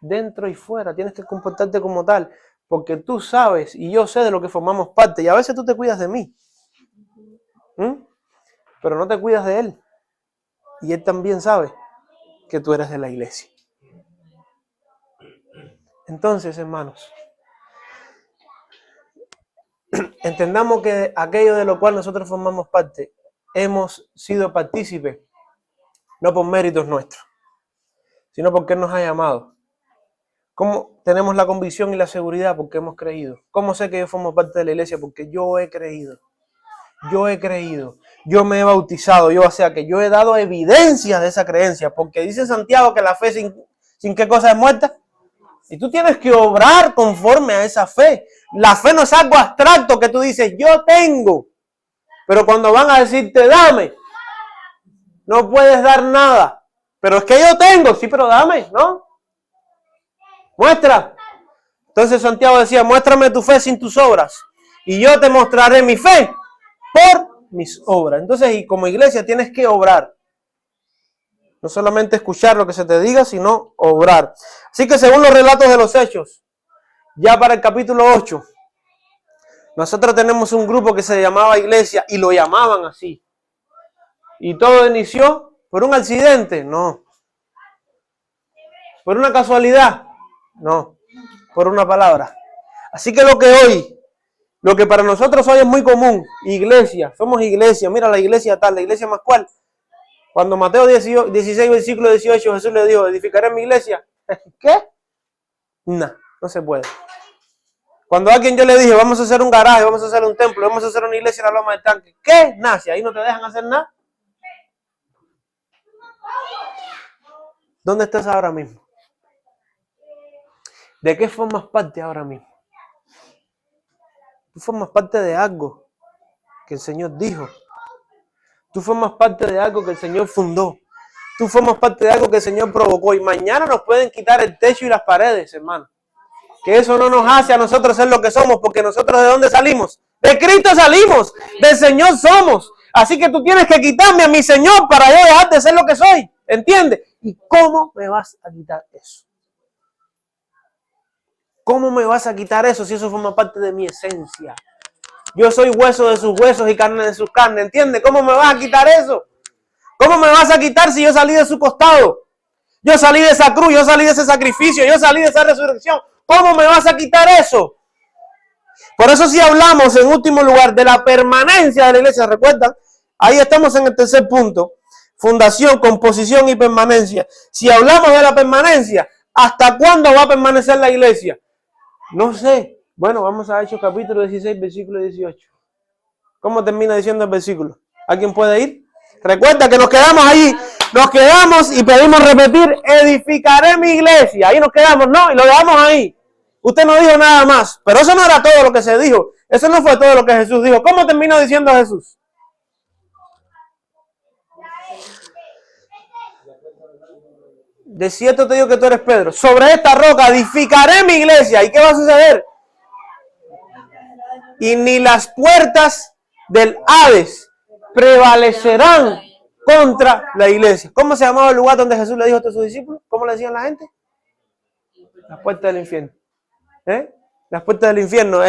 Dentro y fuera. Tienes que comportarte como tal. Porque tú sabes y yo sé de lo que formamos parte. Y a veces tú te cuidas de mí. Pero no te cuidas de él. Y él también sabe que tú eres de la iglesia. Entonces, hermanos, entendamos que aquello de lo cual nosotros formamos parte, hemos sido partícipes, no por méritos nuestros, sino porque Él nos ha llamado. ¿Cómo tenemos la convicción y la seguridad? Porque hemos creído. ¿Cómo sé que yo formo parte de la iglesia? Porque yo he creído. Yo he creído. Yo me he bautizado. O sea que yo he dado evidencia de esa creencia. Porque dice Santiago que la fe sin qué cosa es muerta. Y tú tienes que obrar conforme a esa fe. La fe no es algo abstracto que tú dices, yo tengo. Pero cuando van a decirte, dame, no puedes dar nada. Pero es que yo tengo. Sí, pero dame, ¿no? Muestra. Entonces Santiago decía, muéstrame tu fe sin tus obras. Y yo te mostraré mi fe por mis obras. Entonces, y como iglesia tienes que obrar. No solamente escuchar lo que se te diga, sino obrar. Así que según los relatos de los Hechos, ya para el capítulo 8, nosotros tenemos un grupo que se llamaba iglesia y lo llamaban así. Y todo inició por un accidente, no. Por una casualidad, no. Por una palabra. Así que lo que para nosotros hoy es muy común, iglesia, somos iglesia, mira la iglesia tal, la iglesia más cual. Cuando Mateo 16, versículo 18, Jesús le dijo, edificaré mi iglesia. ¿Qué? No se puede. Cuando a alguien yo le dije, vamos a hacer un garaje, vamos a hacer un templo, vamos a hacer una iglesia en la Loma del Tanque. ¿Qué? Nace, ahí no te dejan hacer nada. ¿Dónde estás ahora mismo? ¿De qué formas parte ahora mismo? Tú formas parte de algo que el Señor dijo. Tú formas parte de algo que el Señor fundó. Tú formas parte de algo que el Señor provocó. Y mañana nos pueden quitar el techo y las paredes, hermano. Que eso no nos hace a nosotros ser lo que somos. Porque nosotros ¿de dónde salimos? De Cristo salimos. Del Señor somos. Así que tú tienes que quitarme a mi Señor para yo dejar de ser lo que soy. ¿Entiendes? ¿Y cómo me vas a quitar eso? ¿Cómo me vas a quitar eso si eso forma parte de mi esencia? Yo soy hueso de sus huesos y carne de sus carnes. ¿Entiendes? ¿Cómo me vas a quitar eso? ¿Cómo me vas a quitar si yo salí de su costado? Yo salí de esa cruz, yo salí de ese sacrificio, yo salí de esa resurrección. ¿Cómo me vas a quitar eso? Por eso si hablamos en último lugar de la permanencia de la iglesia, ¿recuerdan? Ahí estamos en el tercer punto. Fundación, composición y permanencia. Si hablamos de la permanencia, ¿hasta cuándo va a permanecer la iglesia? No sé. Bueno, vamos a Hechos capítulo 16, versículo 18. ¿Cómo termina diciendo el versículo? ¿Alguien puede ir? Recuerda que nos quedamos ahí nos quedamos y pedimos repetir, edificaré mi iglesia. Ahí nos quedamos, ¿no? Y lo dejamos ahí. Usted no dijo nada más. Pero eso no era todo lo que se dijo. Eso no fue todo lo que Jesús dijo. ¿Cómo terminó diciendo Jesús? De cierto te digo que tú eres Pedro. Sobre esta roca edificaré mi iglesia. ¿Y qué va a suceder? Y ni las puertas del Hades prevalecerán contra la iglesia. ¿Cómo se llamaba el lugar donde Jesús le dijo a sus discípulos? ¿Cómo le decían la gente? Las puertas del infierno. Las puertas del infierno.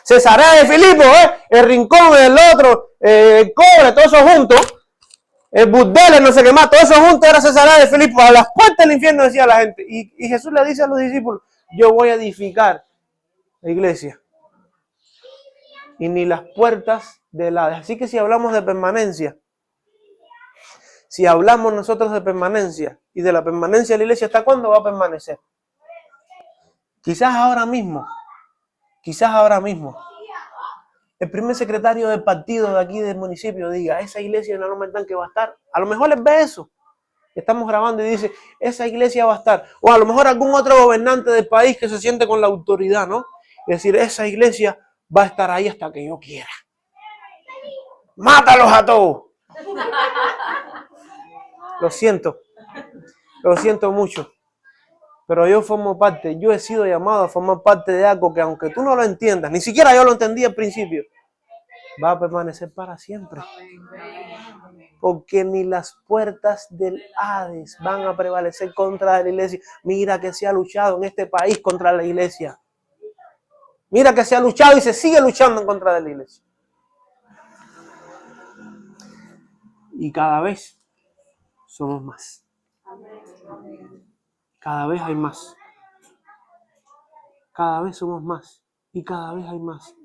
Cesarea de Filipo, el rincón, el otro, el cobre, todo eso junto. El burdel, no sé qué más, todo eso junto era Cesarea de Filipo. A las puertas del infierno decía la gente. Y Jesús le dice a los discípulos, yo voy a edificar la iglesia. Y ni las puertas del Hades. Así que si hablamos de permanencia, si hablamos nosotros de permanencia y de la permanencia de la iglesia, ¿hasta cuándo va a permanecer? Quizás ahora mismo, el primer secretario del partido de aquí del municipio diga, esa iglesia en la Loma del Tanque va a estar. A lo mejor él ve eso. Estamos grabando y dice, esa iglesia va a estar. O a lo mejor algún otro gobernante del país que se siente con la autoridad, ¿no? Y decir, esa iglesia va a estar ahí hasta que yo quiera. ¡Mátalos a todos! Lo siento mucho. Pero yo formo parte, yo he sido llamado a formar parte de algo que aunque tú no lo entiendas, ni siquiera yo lo entendí al principio, va a permanecer para siempre. Porque ni las puertas del Hades van a prevalecer contra la iglesia. Mira que se ha luchado en este país contra la iglesia. Mira que se ha luchado y se sigue luchando en contra de la iglesia. Y cada vez somos más. Cada vez hay más. Cada vez somos más. Y cada vez hay más.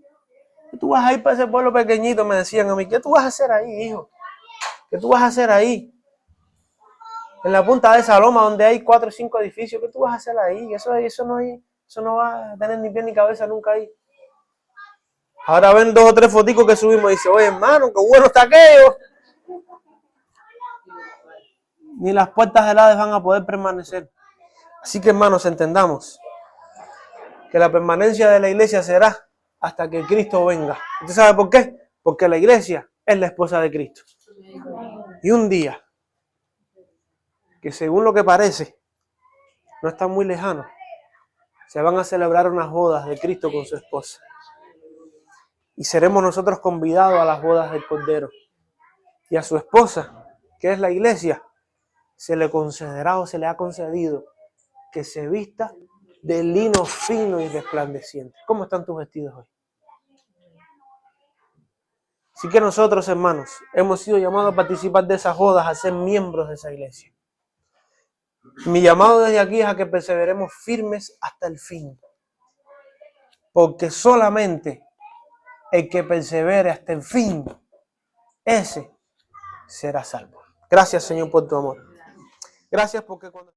¿Qué tú vas a ir para ese pueblo pequeñito? Me decían a mí. ¿Qué tú vas a hacer ahí, hijo? ¿Qué tú vas a hacer ahí? En la punta de esa loma donde hay 4 o 5 edificios. ¿Qué tú vas a hacer ahí? Eso no va a tener ni pie ni cabeza nunca ahí. Ahora ven 2 o 3 foticos que subimos y dicen, oye hermano, qué bueno está aquello. Ni las puertas del Hades van a poder permanecer. Así que hermanos, entendamos que la permanencia de la iglesia será hasta que Cristo venga. ¿Usted sabe por qué? Porque la iglesia es la esposa de Cristo. Y un día, que según lo que parece, no está muy lejano, se van a celebrar unas bodas de Cristo con su esposa. Y seremos nosotros convidados a las bodas del Cordero. Y a su esposa, que es la iglesia, se le concederá o se le ha concedido que se vista de lino fino y resplandeciente. ¿Cómo están tus vestidos hoy? Así que nosotros, hermanos, hemos sido llamados a participar de esas bodas, a ser miembros de esa iglesia. Mi llamado desde aquí es a que perseveremos firmes hasta el fin. Porque solamente el que persevere hasta el fin, ese será salvo. Gracias, Señor, por tu amor. Gracias porque cuando...